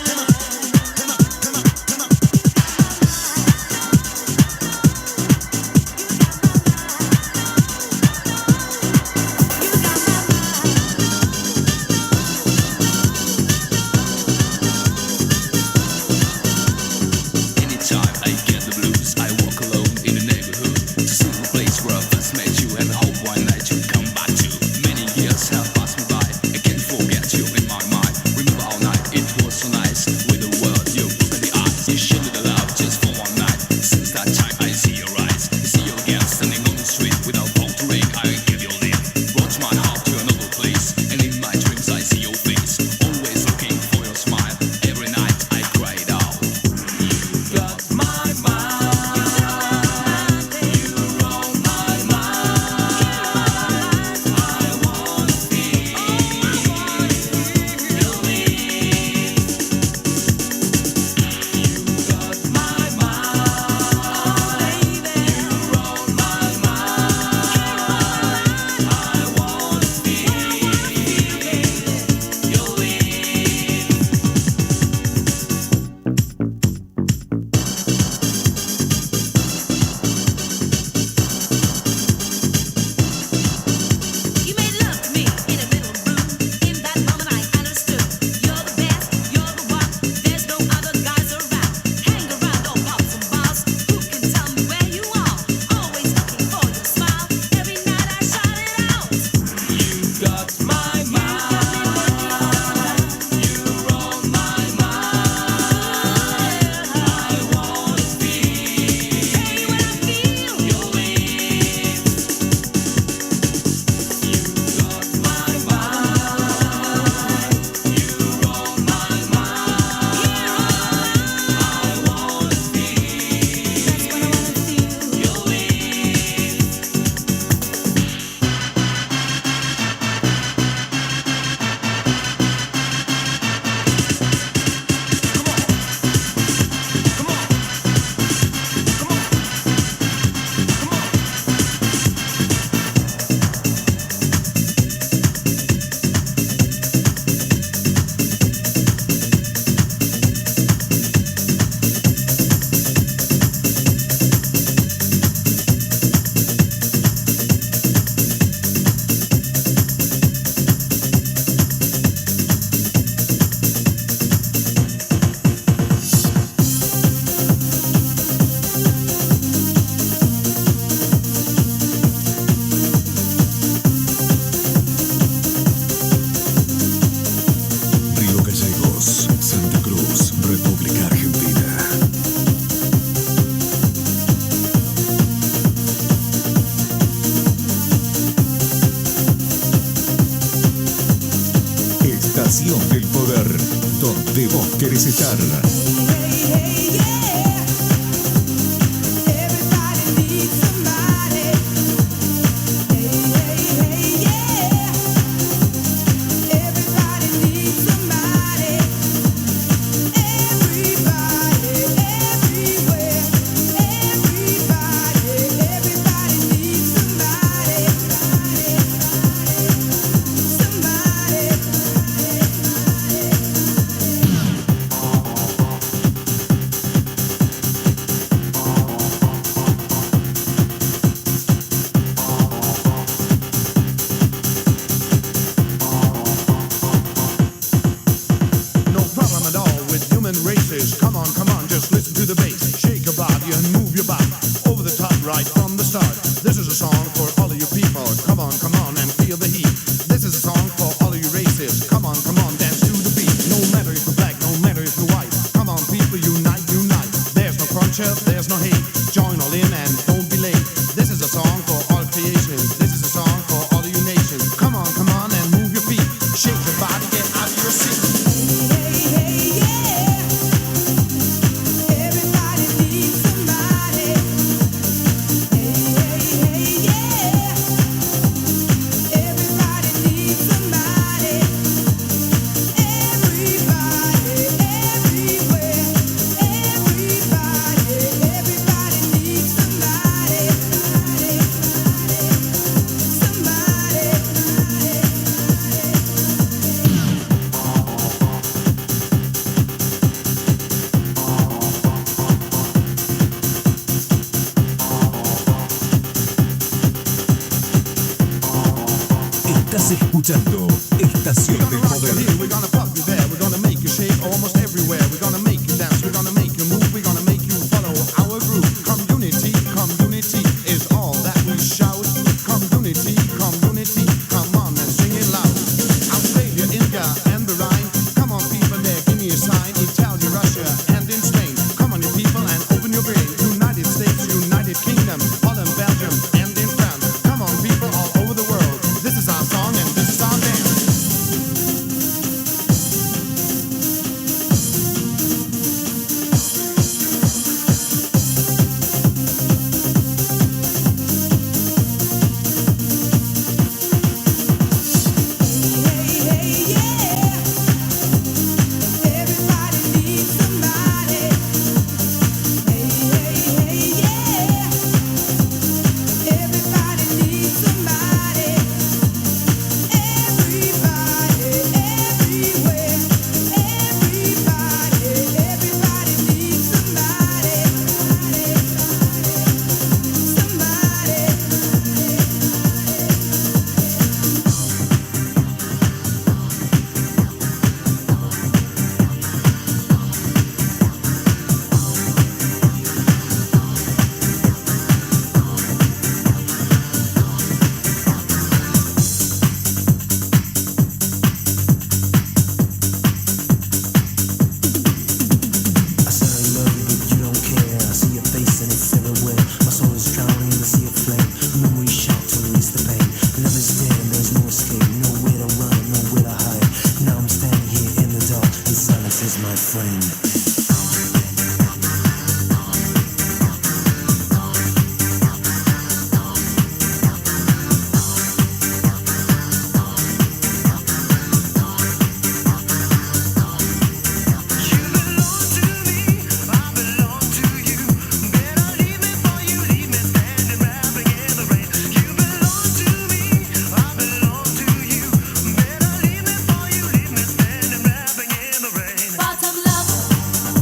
recetar. There's no hate. Join all in and don't be late. This is a song for all creation. This is a song for all of you nations. Come on and move your feet. Shake your body, get out of your seat. Estás escuchando Estación del Poder. We're gonna pop you there. We're gonna make you shake almost everywhere. We're gonna make you dance. We're gonna make you move. We're gonna make you follow our groove. Community, community is all that we shout. Community, community, come on and sing it loud. Australia, India, and the Rhine. Come on, people there, give me a sign. Italy, Russia, and in Spain. Come on, you people, and open your brain. United States, United Kingdom, Holland, Belgium, and in France. Come on, people all over the world. This is our song and this is our dance. Bottom love.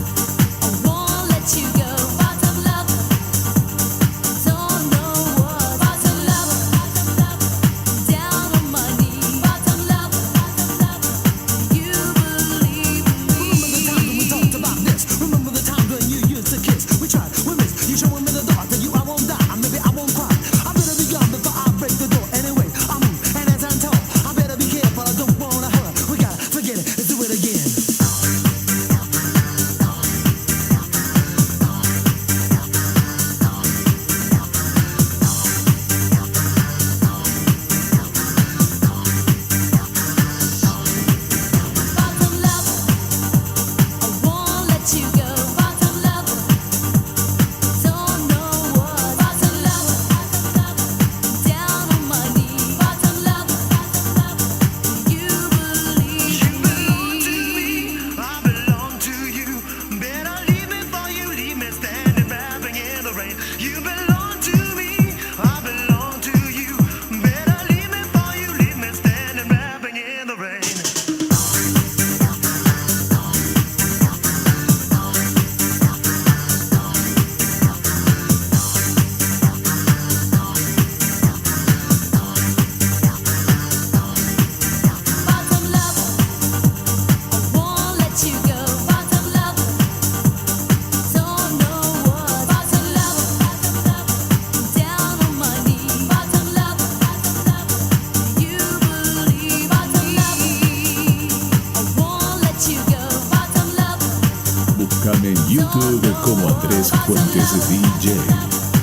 Búscame en YouTube como Andrés Fuentes DJ.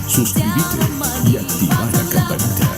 Suscríbete y activa la campanita.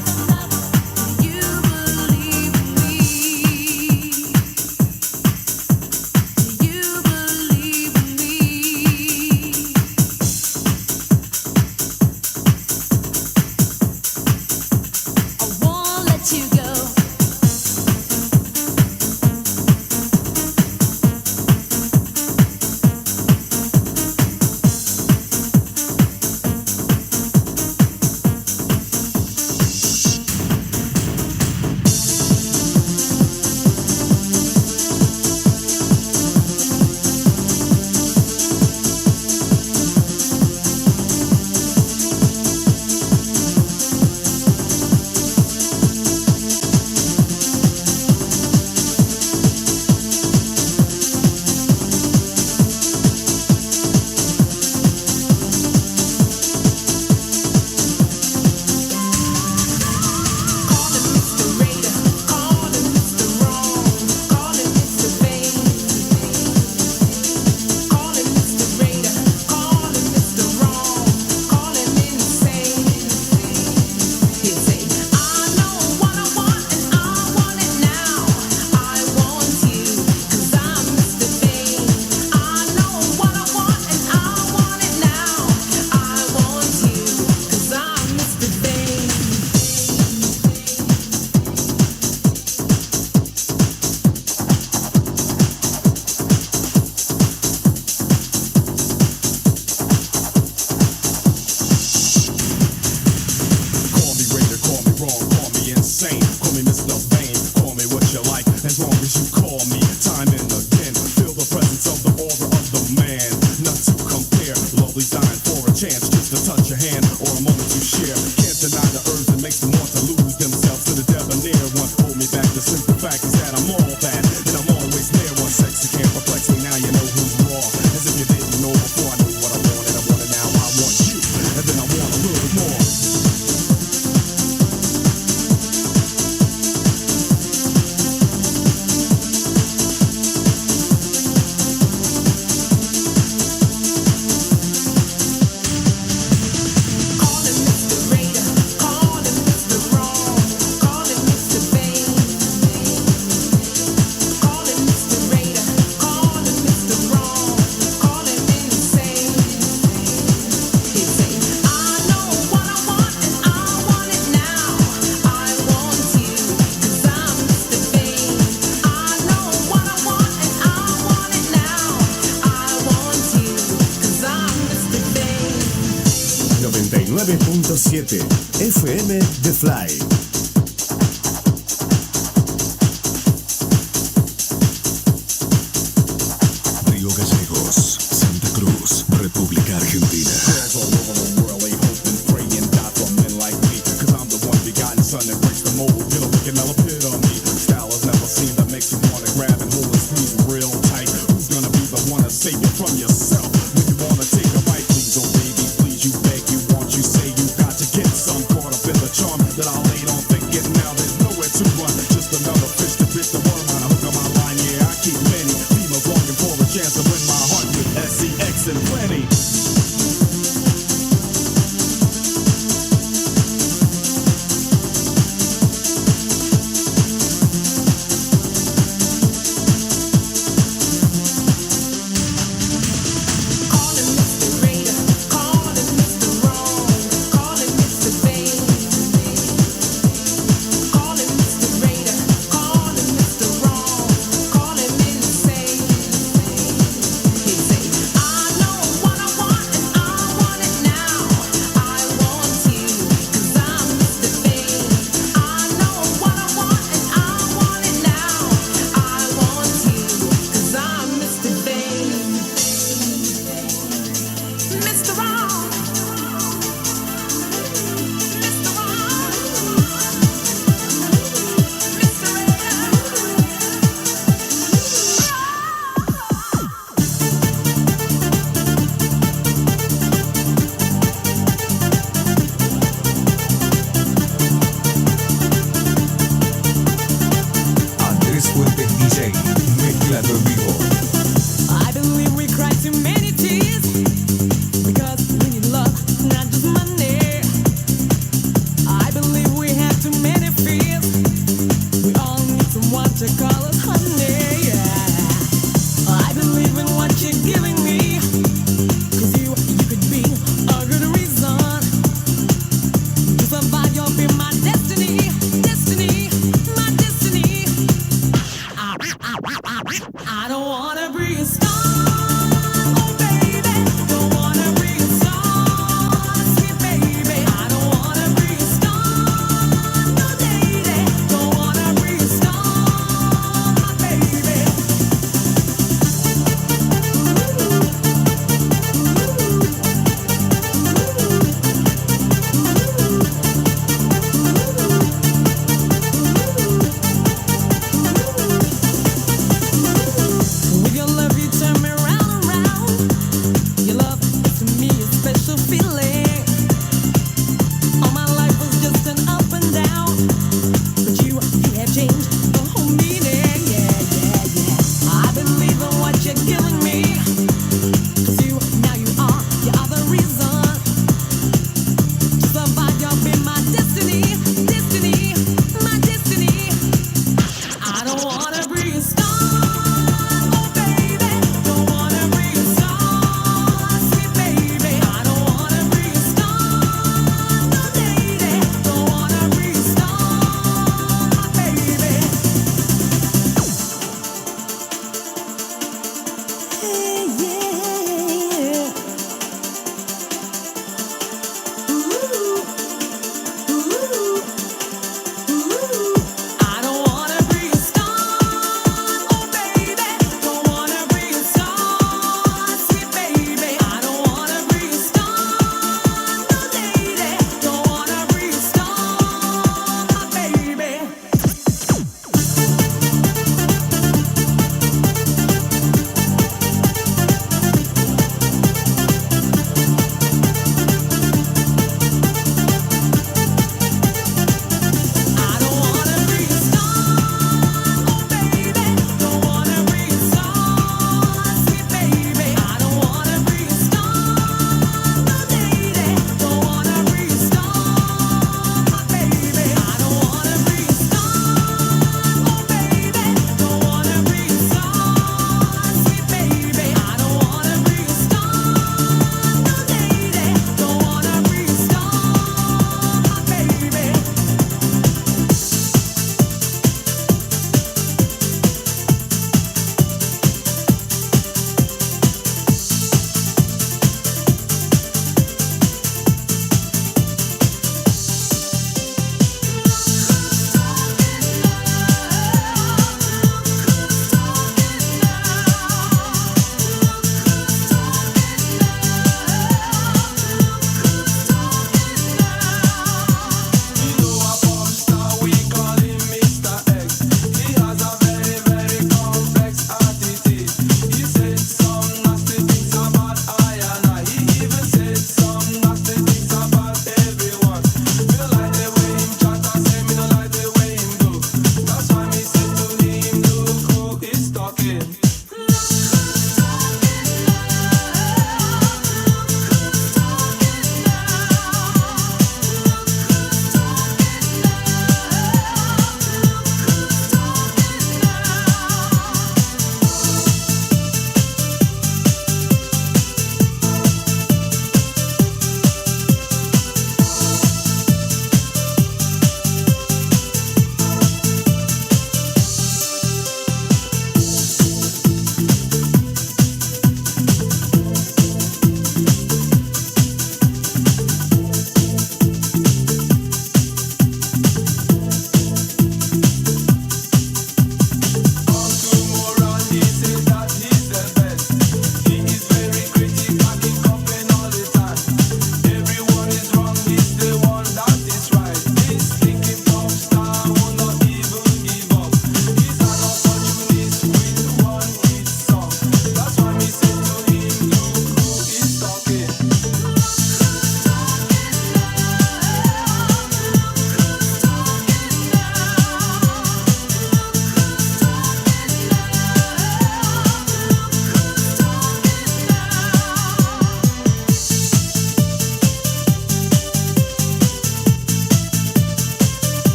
FM The Fly. Río Gallegos, Santa Cruz, República Argentina.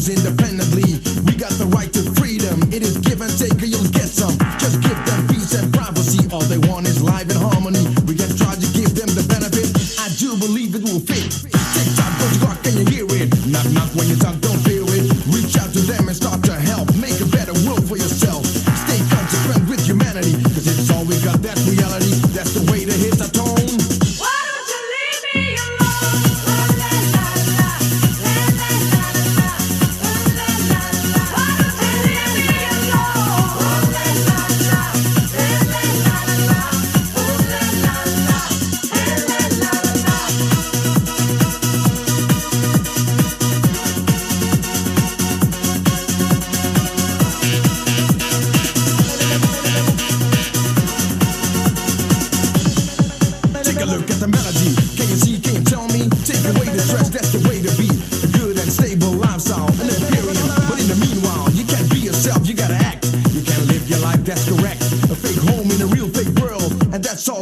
moves independently. We got the right to freedom. It is give and take or you'll get some. Just give them peace and privacy. All they want is life and harmony. We can try to give them the benefit. I do believe it will fit. Tick tock, goes clock, can you hear it? Knock knock when you talk, don't feel it. Reach out to them and start to help. Make a better world for yourself. Stay consequent with humanity, cause it's all we got, that's reality. That's the way to hit the tone.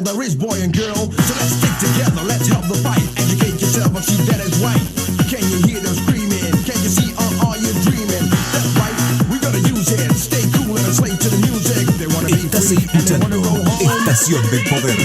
There is boy and girl, so let's stick together, let's help the fight. Educate yourself and see that is right. Can you hear them screaming? Can you see are you dreaming? That's right, we gotta use it. Stay cool and slave to the music. They wanna be free and they wanna go home. Estación del Poder.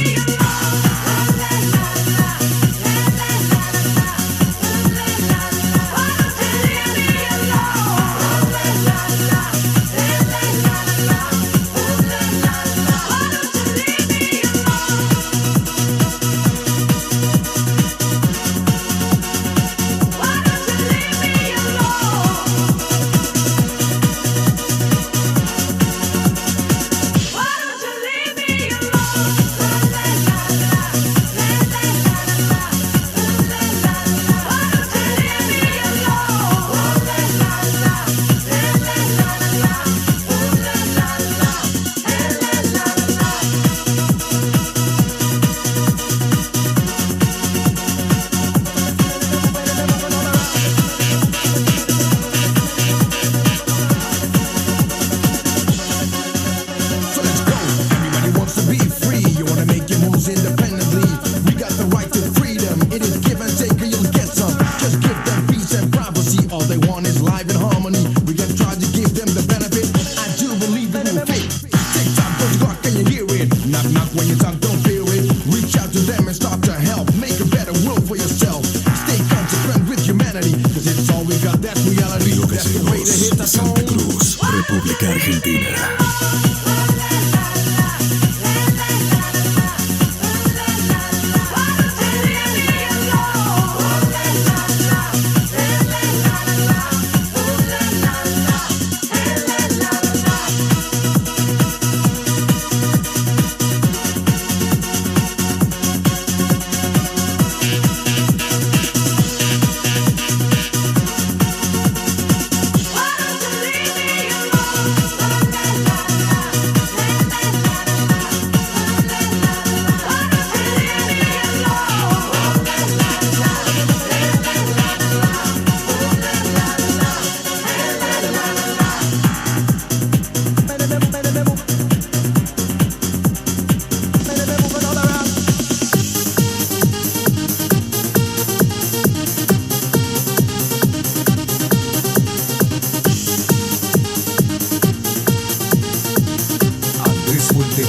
Santa Cruz, República Argentina.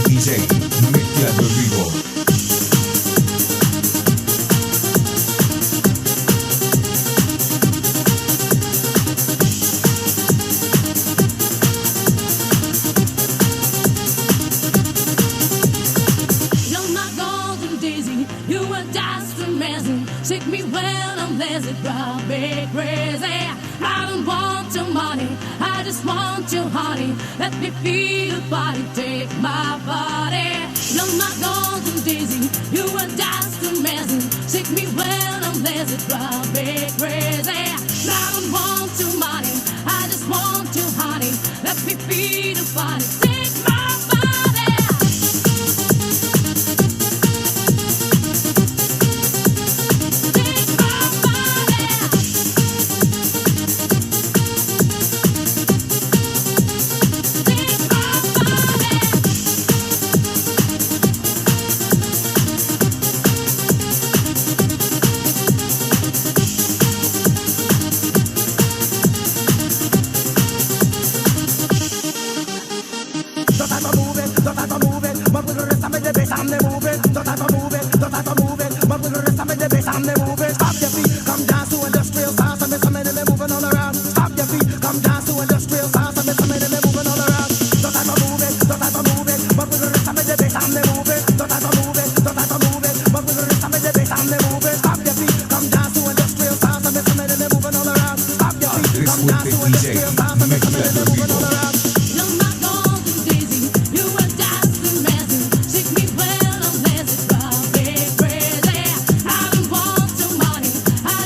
DJ, mezclando en vivo. You're my golden daisy, you a just amazing. Shake me when I'm lazy, drive me crazy. I don't want your money, I just want your honey. Let me feel your body, take my body. You're my golden daisy, you a just amazing. Shake me when I'm lazy, drive me crazy. I don't want your money, I just want your honey. Let me feel your body, take my body. and they move it. Stop your feet, come dance to industrial sounds. And some of them moving all around. Stop your feet, come dance to industrial sounds. And some of them moving all around. Don't have to move it, don't have to move it. But with the rest of the bass and they move it. Don't have to move it, don't have to move it. But with the rest of the bass and they move it. Stop your feet, come dance to industrial sounds. And some of them moving all around. Stop your feet, come dance to industrial sounds. And some of them moving all around. You're my golden daisy, you a dazzling dancing. Shake me when I'm dancing, drive me crazy. I don't want your money, I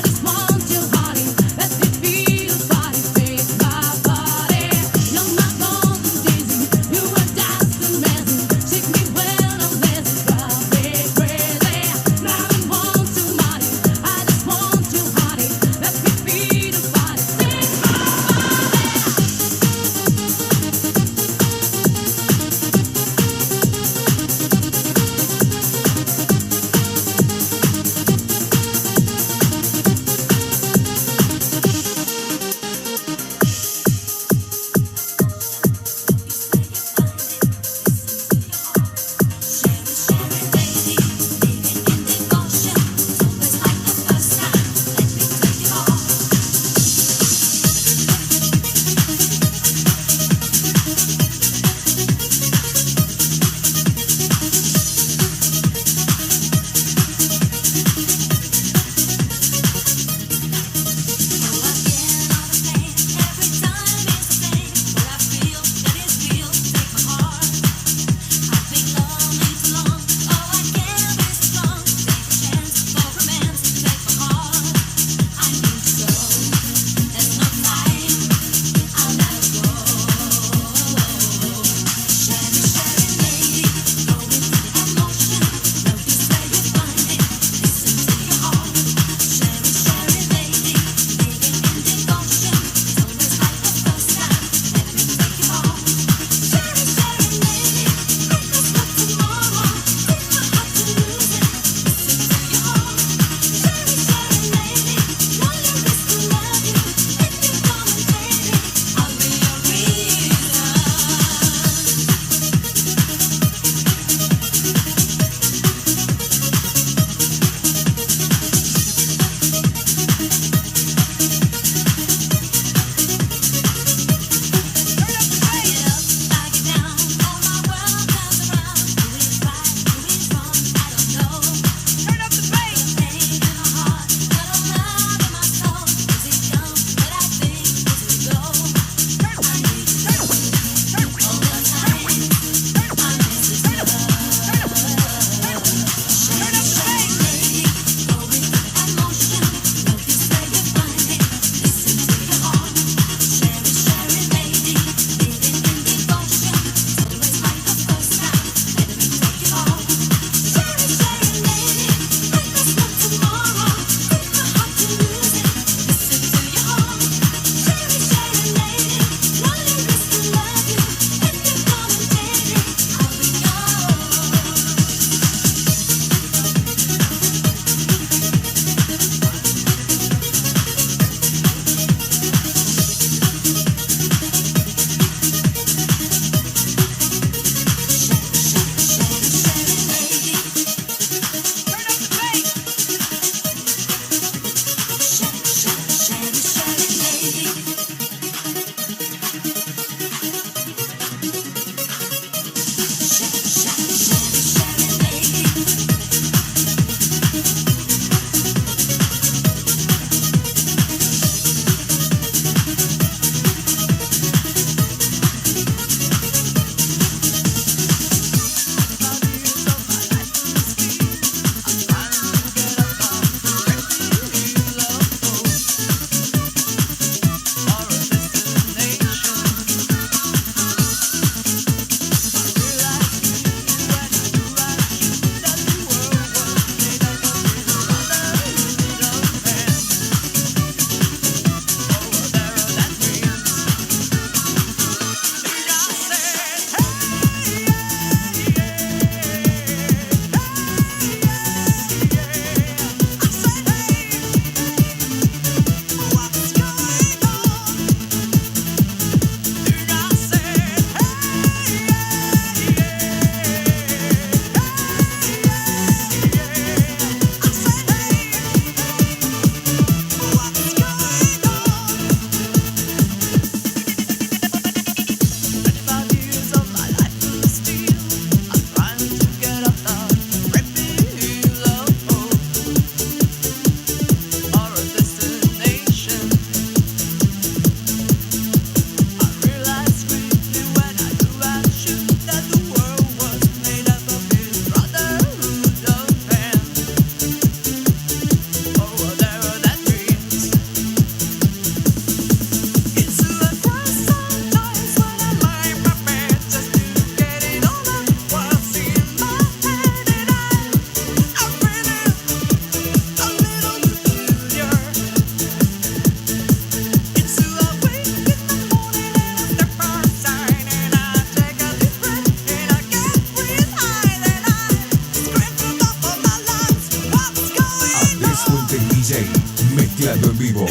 DJ mezclando en vivo.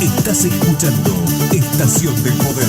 Estás escuchando Estación del Poder.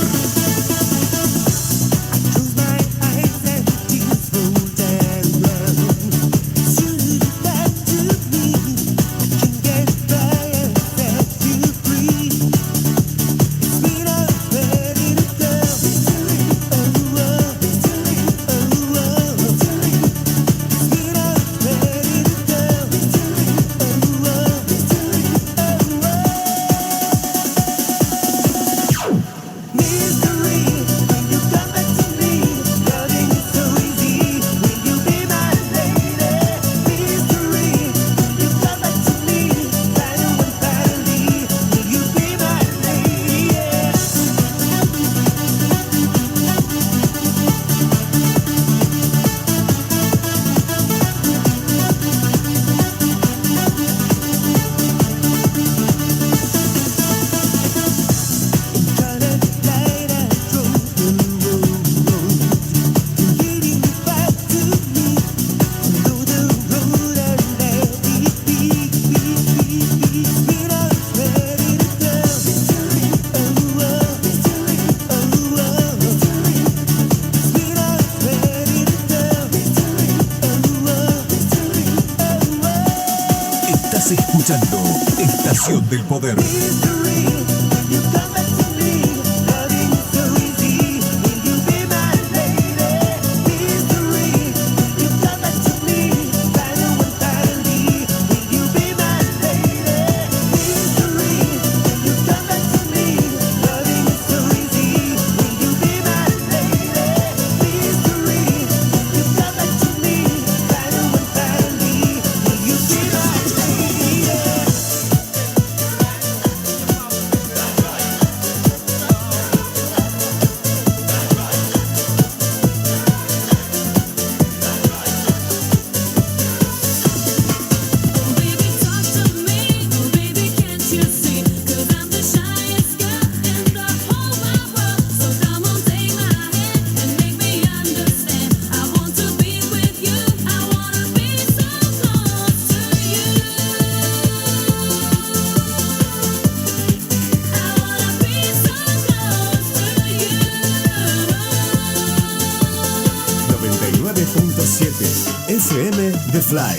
Estás escuchando Estación del Poder. FM The Fly.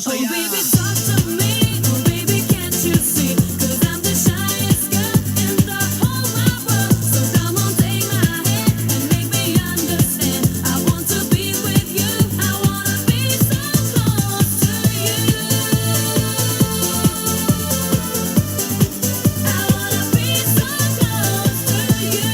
Oh, baby, talk to me. Oh, baby, can't you see? 'Cause I'm the shyest girl in the whole wide world. So come on, take my hand and make me understand. I want to be with you. I wanna be so close to you. I wanna be so close to you.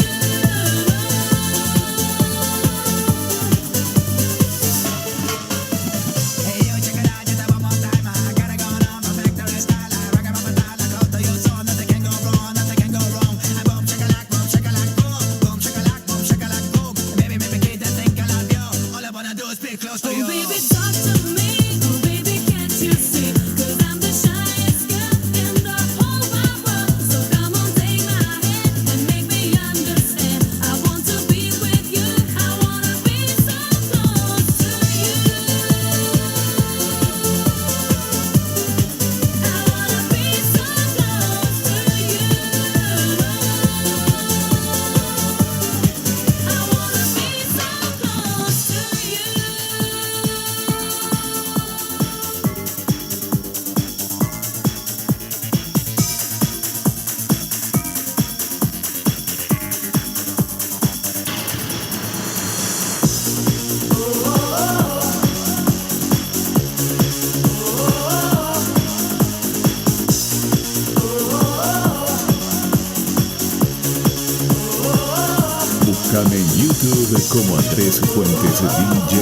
Hey, yo, check it out, just one more time. I got it going on, my factory style. I rock it, style. I go to your song, nothing can go wrong, nothing can go wrong. I boom, shakalak, boom, boom, shakalak, boom. Baby, make me get that thing I love you. All I wanna do is be close to you. Oh, baby, talk to me. Oh, baby, can't you see? 'Cause I'm the shyest girl in the whole wide world. So come on, take my hand and make me understand. I want to be with you. I wanna be so close to you. YouTube como Andrés Fuentes DJ.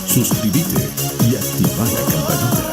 Suscríbete y activa la campanita.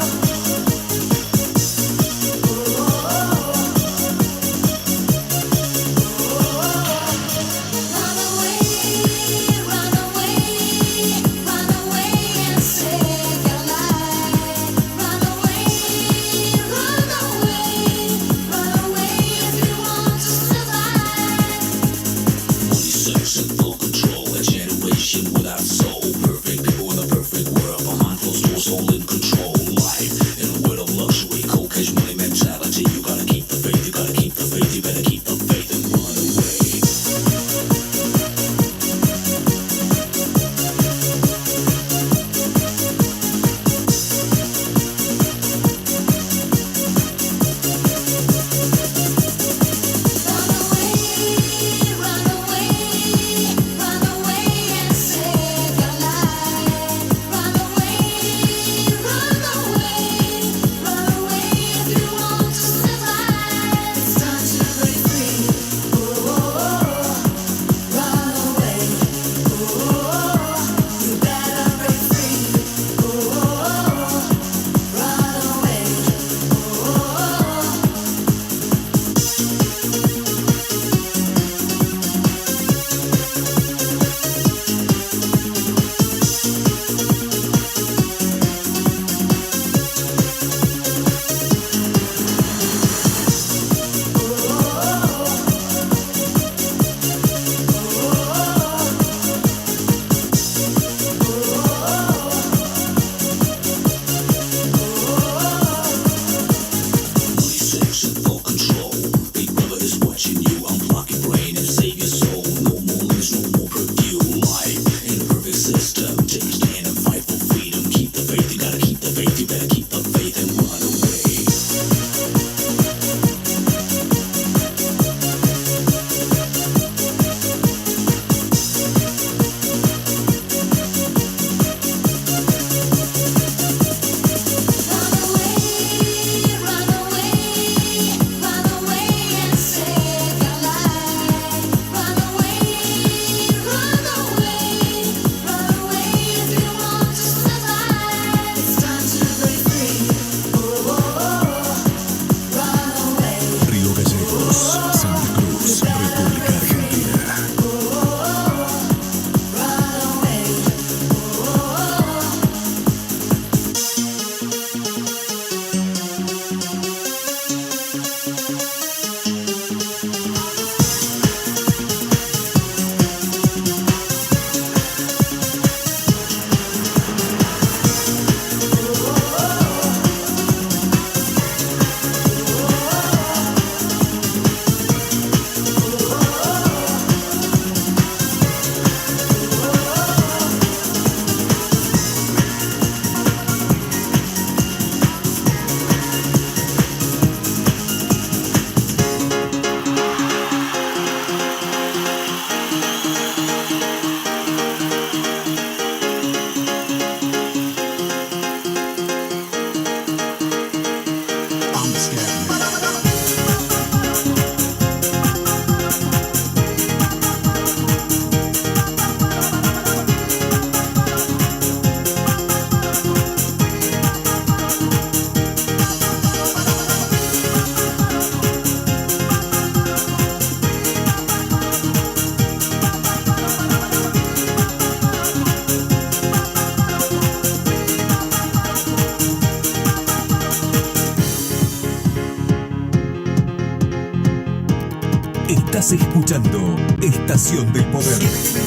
Estás escuchando Estación del Poder.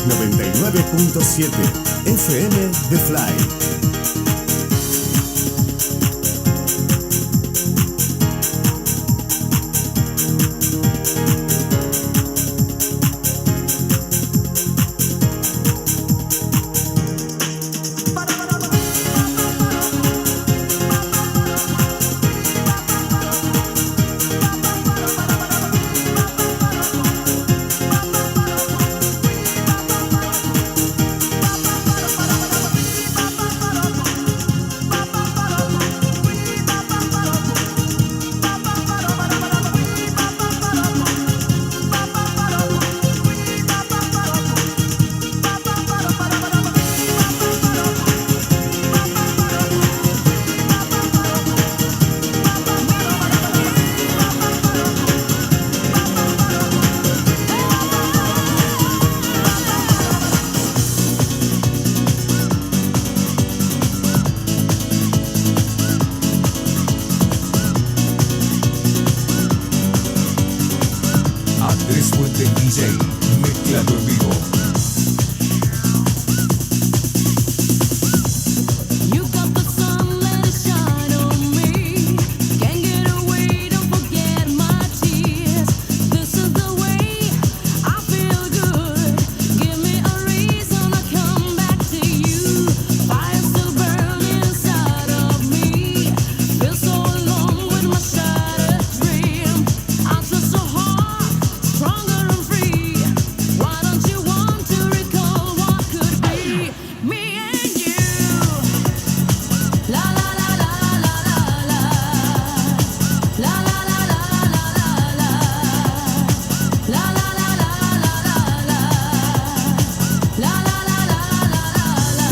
99.7 FM The Fly. Andrés Fuentes DJ, mezclado en vivo. You got the sun, let it shine on me. Can't get away, don't forget my tears. This is the way I feel good. Give me a reason to come back to you. Fire still burning inside of me. Feel so alone with my shattered dream. I'm just so hard, stronger and free. Why don't you want to recall what could be? Me and you. La la la la la la la. La la la la la la la. La la la la la la la. La la la la la la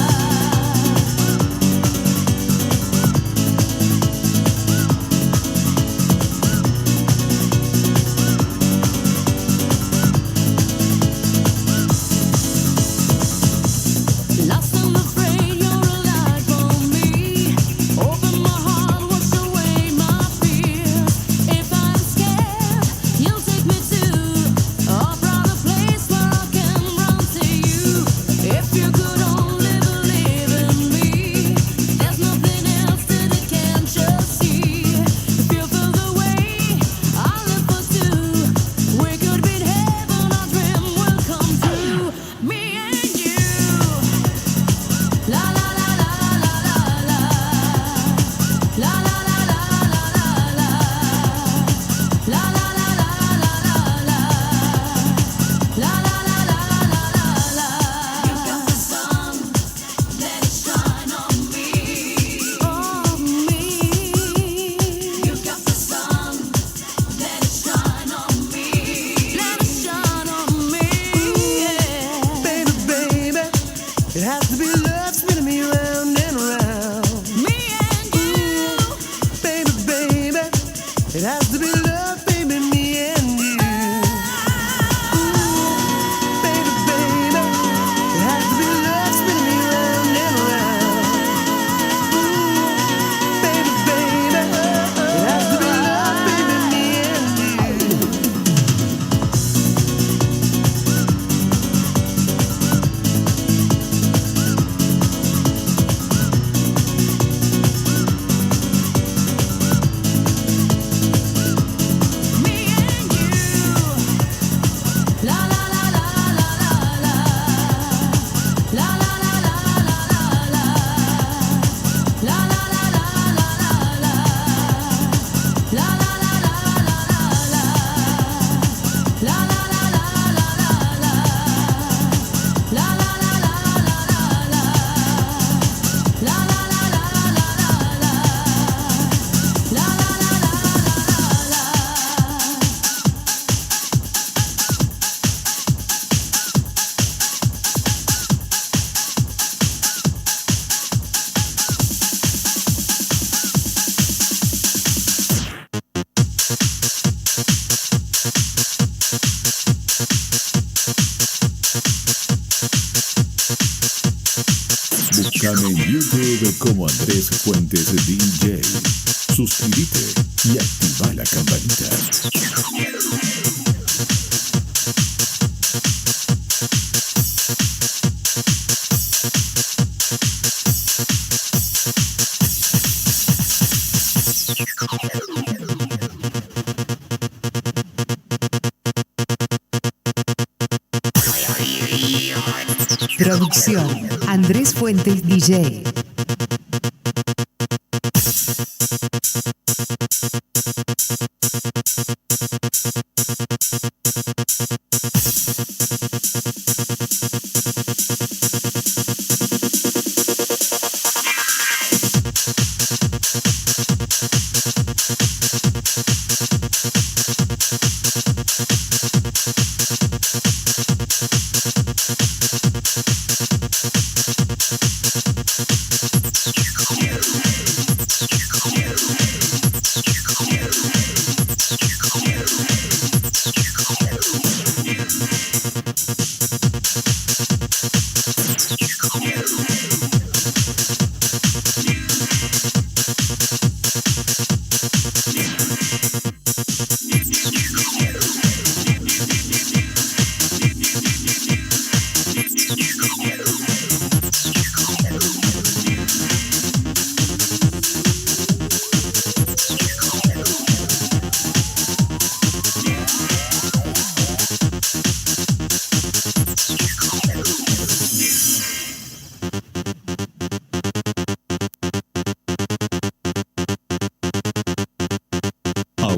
Lost and afraid, you're a light for me. Open my heart, wash away my fears. If I'm scared, you'll take me to a brighter place where I can run to you. If you could only believe in me, there's nothing else that I can't just see. If you feel the way I live for two, we could be in heaven, our dream will come true. Me and you. La la la la la la la. La la la la la la la. La la la la la la la. La la la la la la la. You got the sun, let it shine on me. On me. You got the sun, let it shine on me. Let it shine on me. Yeah. Baby, baby, it has to be love spinning me round and around. Me and you. Baby, baby, it has to be love, baby, me and you. Baby, baby, it has to be love spinning me round and around. Baby, baby, it has to be love, baby, me and you. Me and you. La la la la la la la. La la la la la la la. La la la la la la la. La la la la la la la. La la la la la la la. La la la la la la la. La la la la la la la. La la la la la Búscame en YouTube como Andrés Fuentes DJ. Suscríbete y activa la campanita. Producción Andrés Fuentes DJ.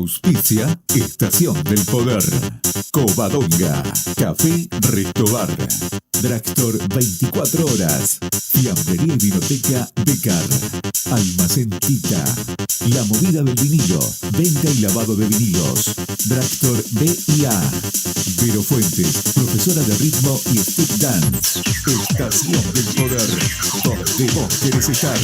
Auspicia Estación del Poder. Covadonga, Café Restobar. Drugstore 24 horas. Fiambrería y Vinoteca Becar. Almacén Tita. La Movida del Vinilo. Venta y lavado de vinilos. Drugstore B&A. Vero Fuentes, profesora de ritmo y step dance. Estación del Poder, donde vos querés estar.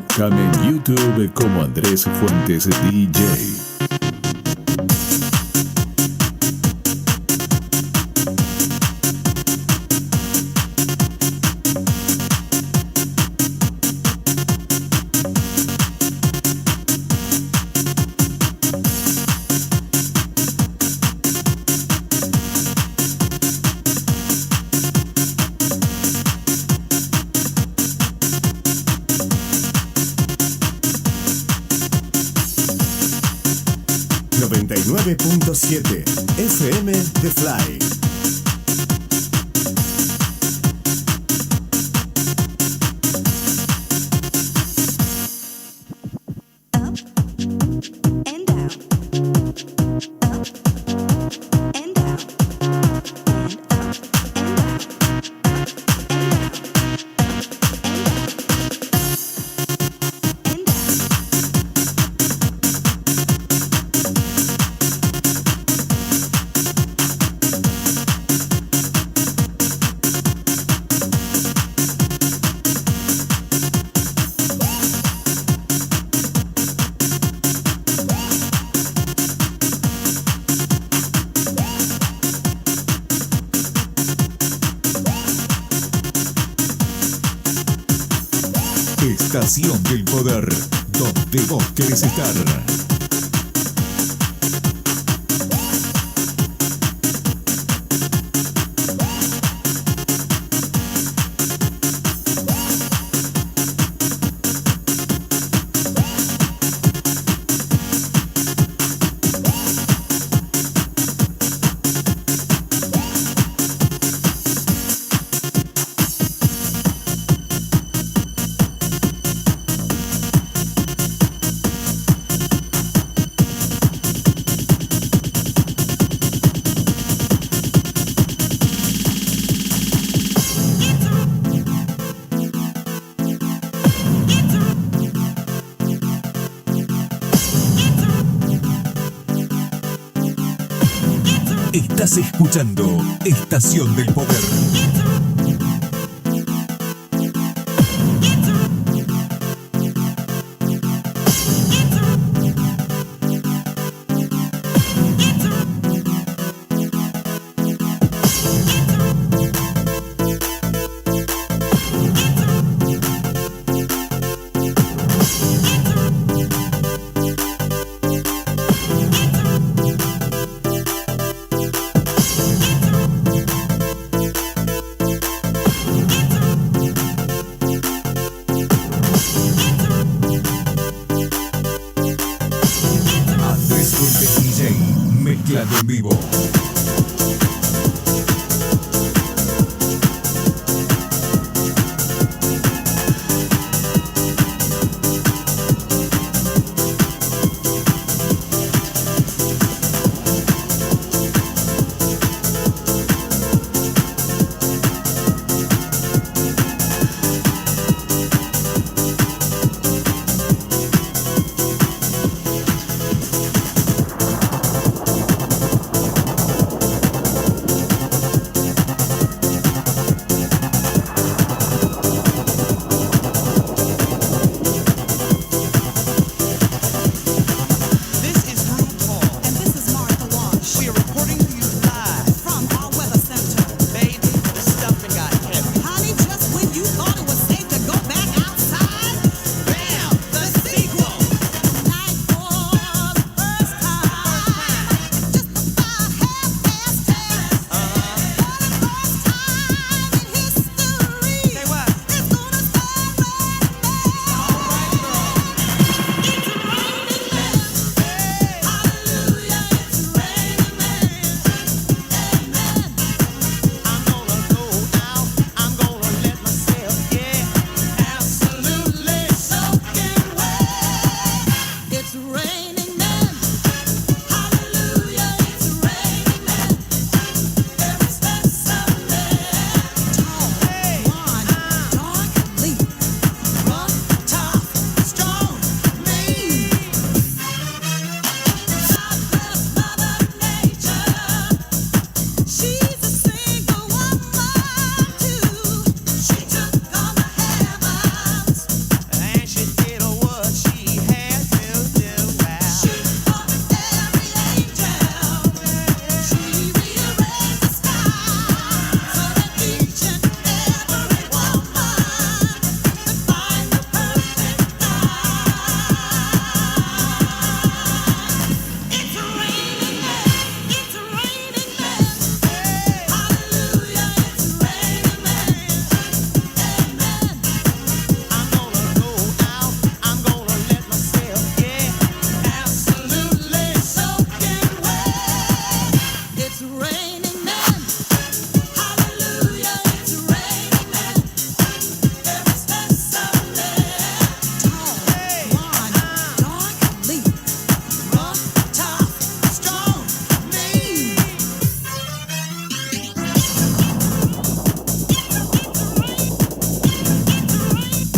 Búscame en YouTube como Andrés Fuentes DJ. .7 FM The Fly. Estación del Poder, donde vos querés estar. Estás escuchando Estación del Poder.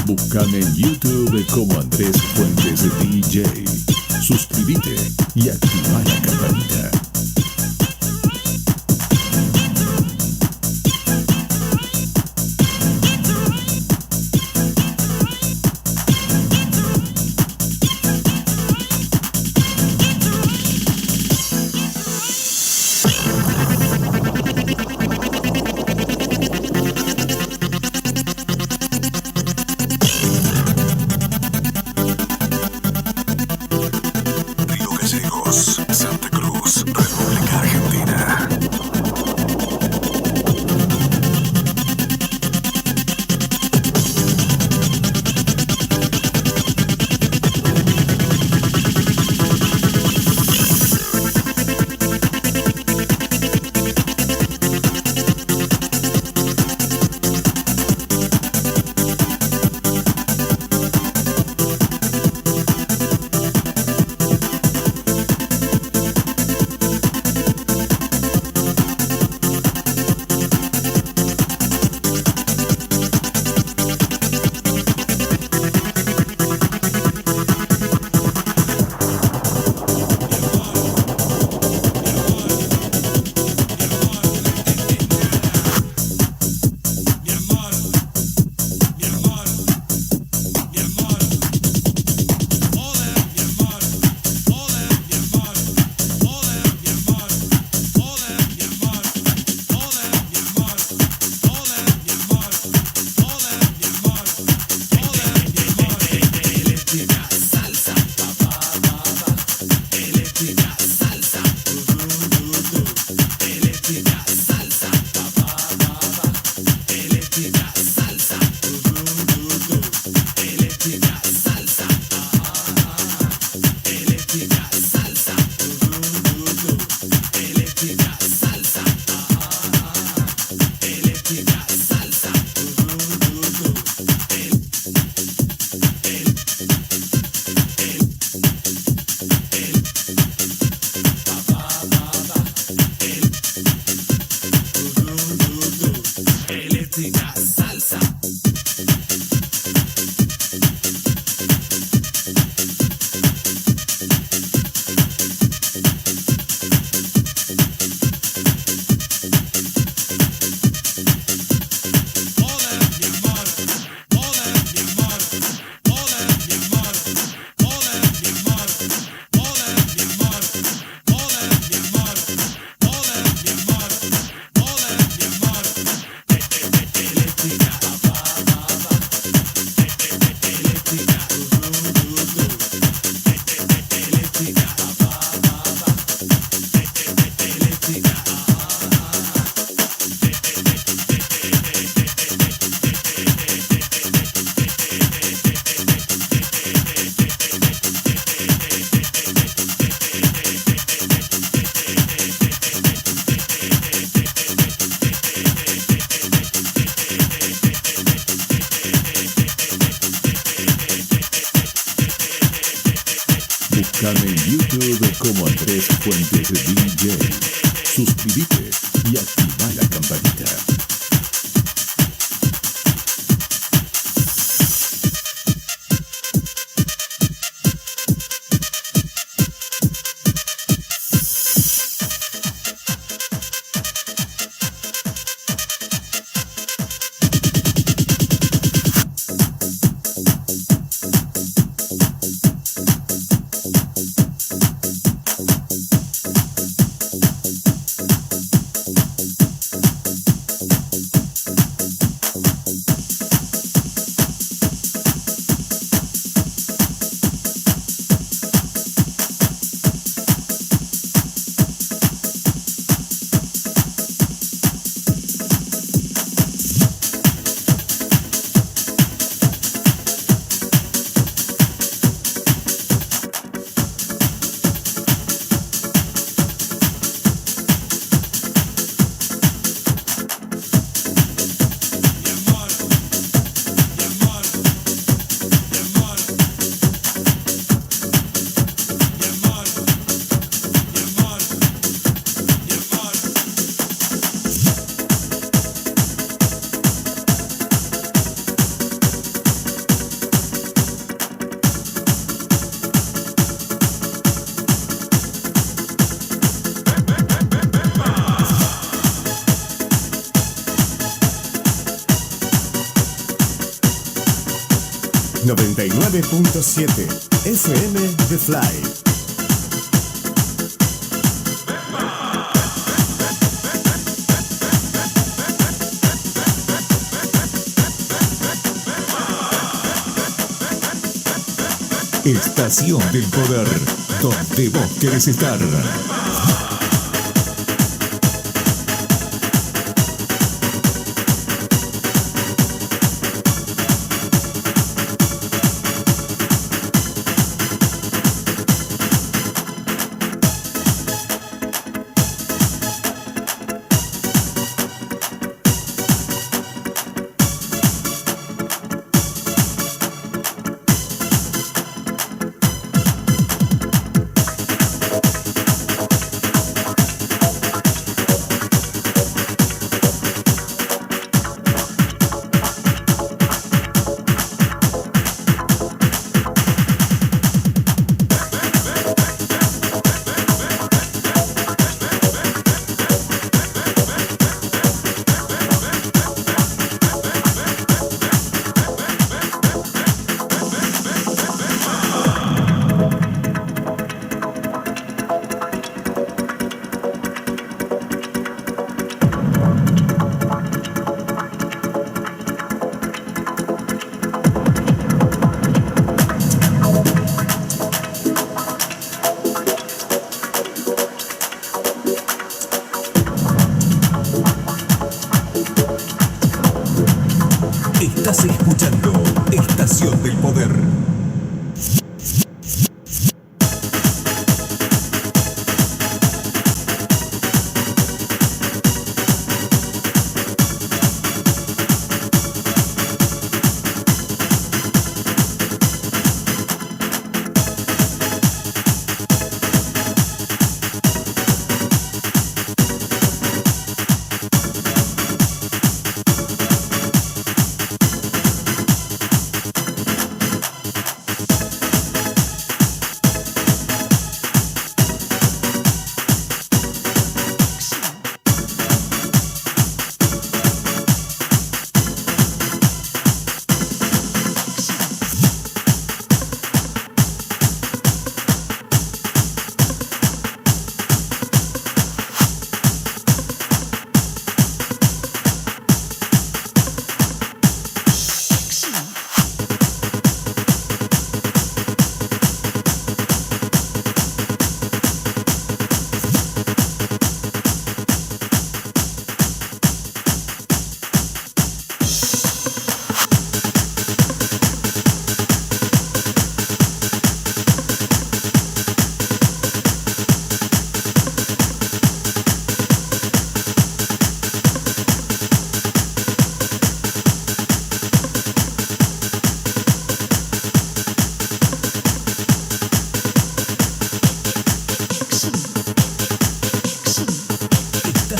Búscame en YouTube como Andrés Fuentes DJ. Suscríbete y activa la campanita. Santa Cruz, República Argentina. Búscame en YouTube como Andrés Fuentes DJ. Suscríbete y activa la campanita. 99.7 FM The Fly. Estación del Poder, donde vos querés estar. Estás escuchando Estación del Poder.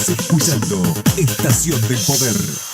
Escuchando Estación del Poder.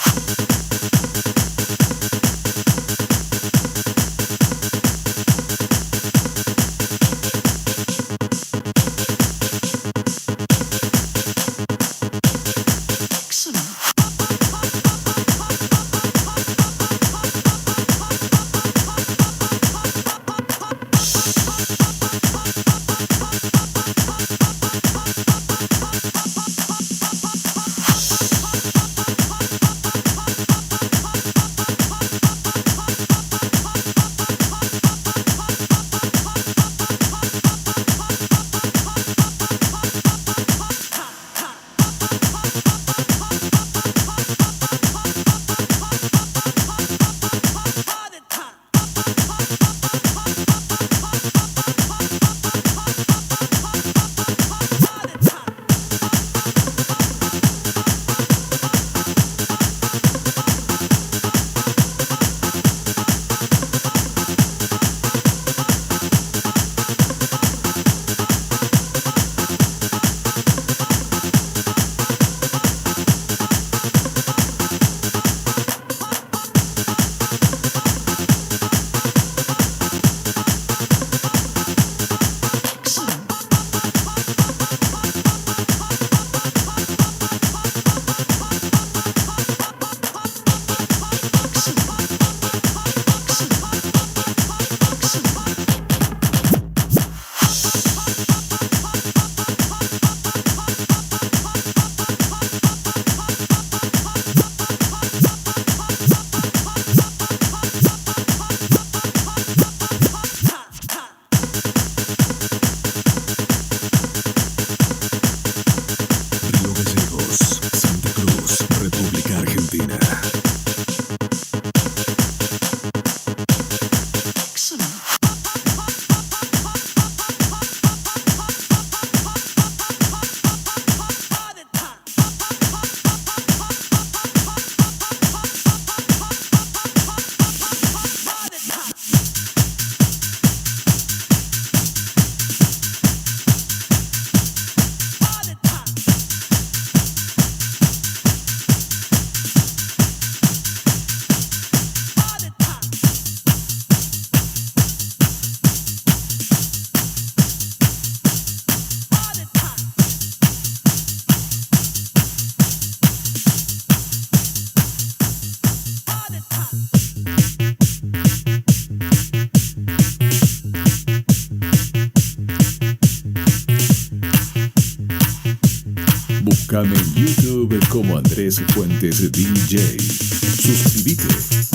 Búscame en YouTube como Andrés Fuentes DJ. Suscríbete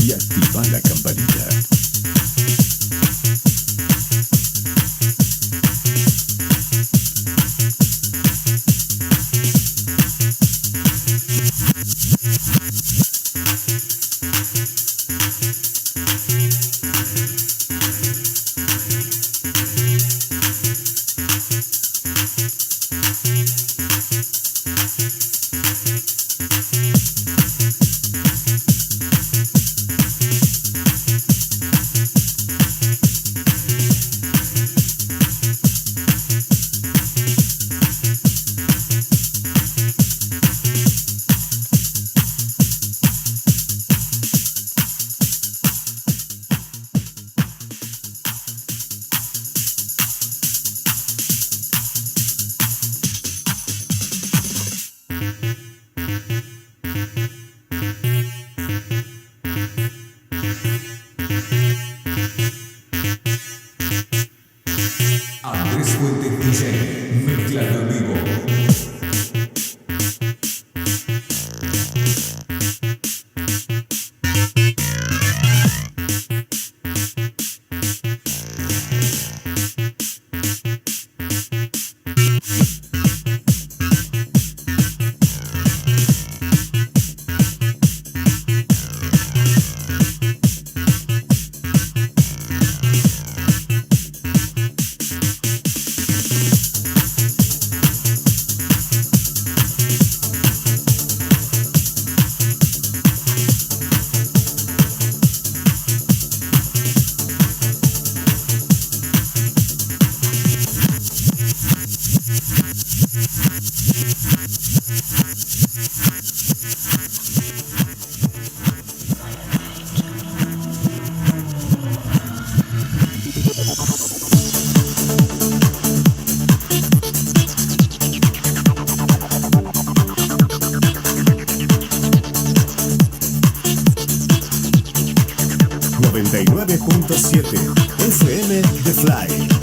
y activa la campanita. Andrés Fuentes DJ, mezclando en vivo. FM The Fly.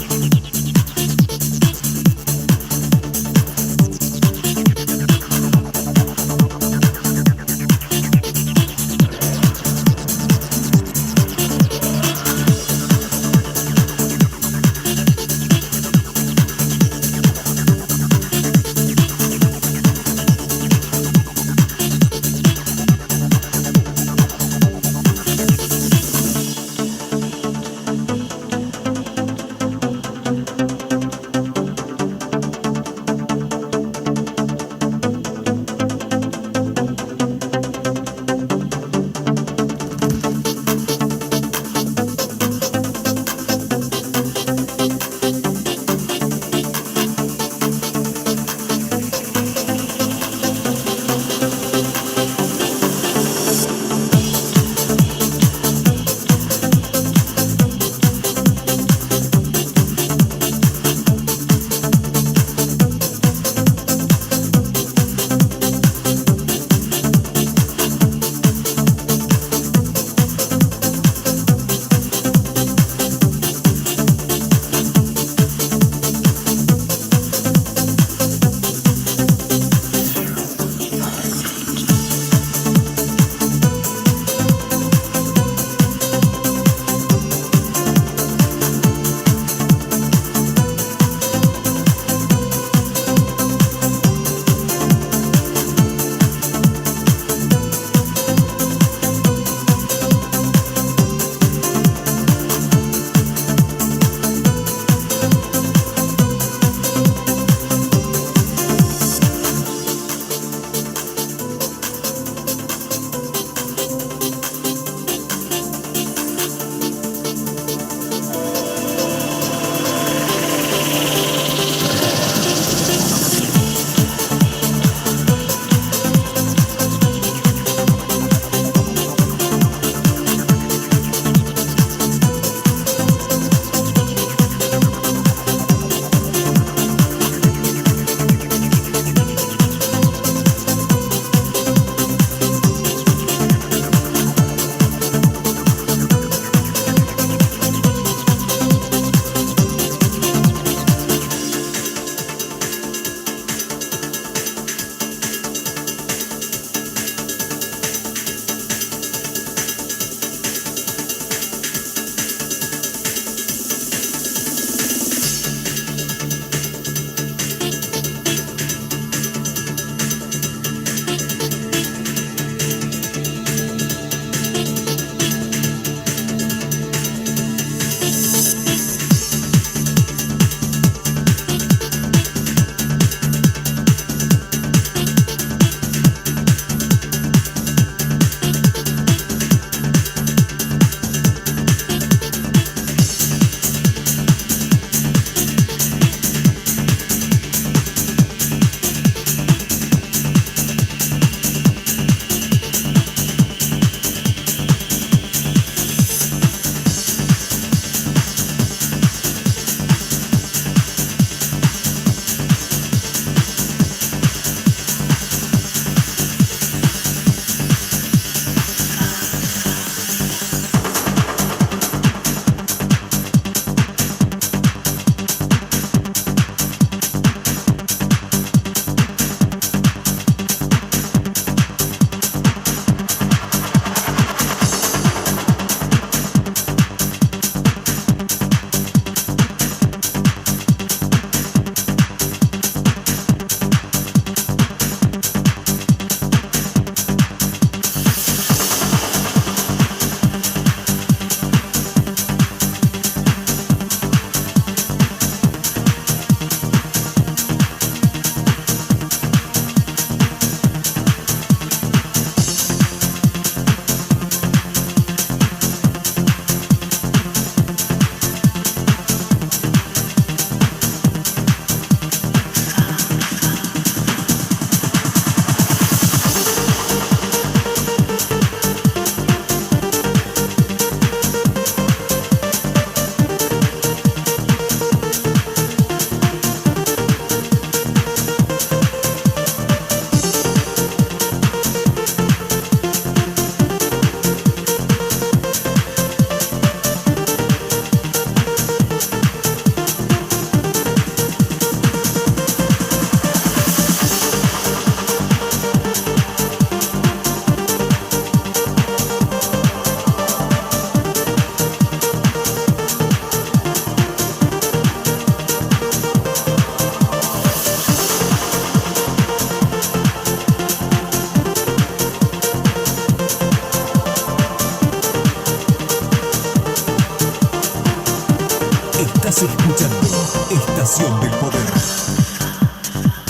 Estás escuchando Estación del Poder.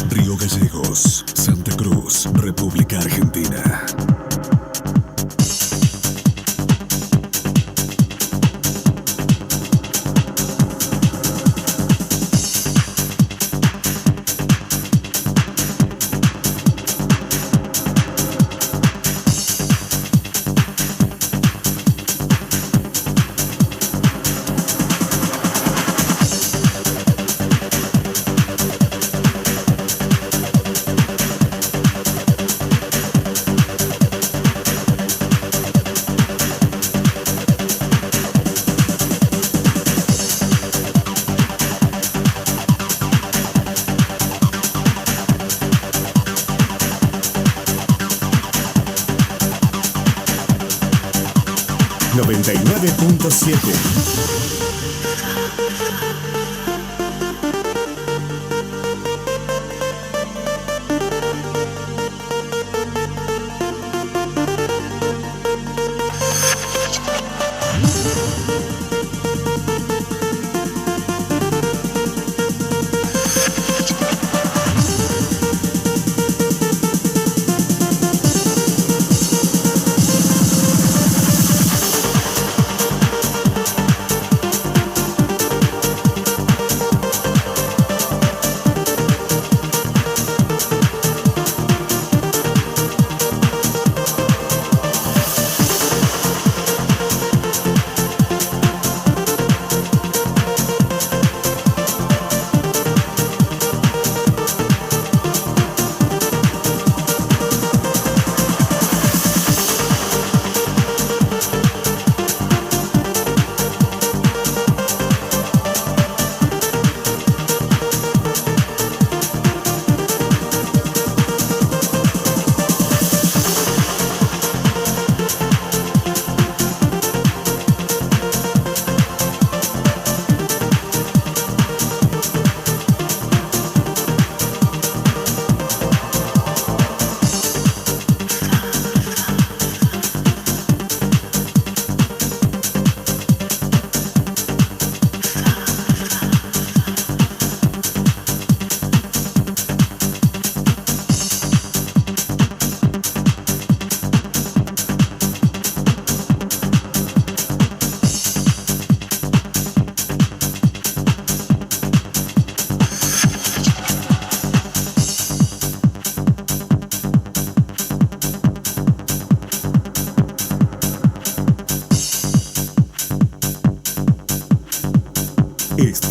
Río Gallegos, Santa Cruz, República Argentina.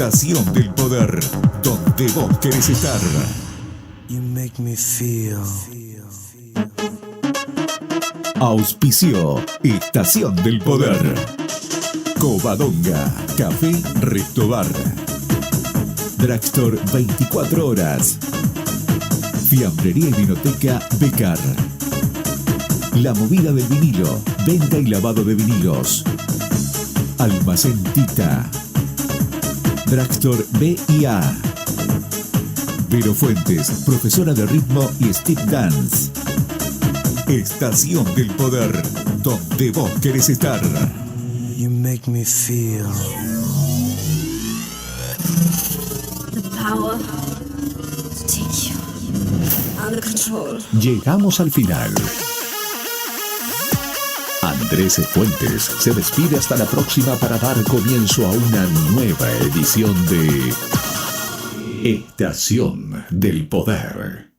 Estación del Poder, donde vos querés estar. You make me feel. Auspicio Estación del Poder. Covadonga, Café Resto Bar. Drugstore 24 horas. Fiambrería y Vinoteca Becar. La Movida del Vinilo, venta y lavado de vinilos. Almacén Tita. Drugstore B&A. Vero Fuentes, profesora de ritmo y stick dance. Estación del Poder, donde vos querés estar. You make me feel. The power to take you under control. Llegamos al final. Andrés Fuentes se despide hasta la próxima para dar comienzo a una nueva edición de Estación del Poder.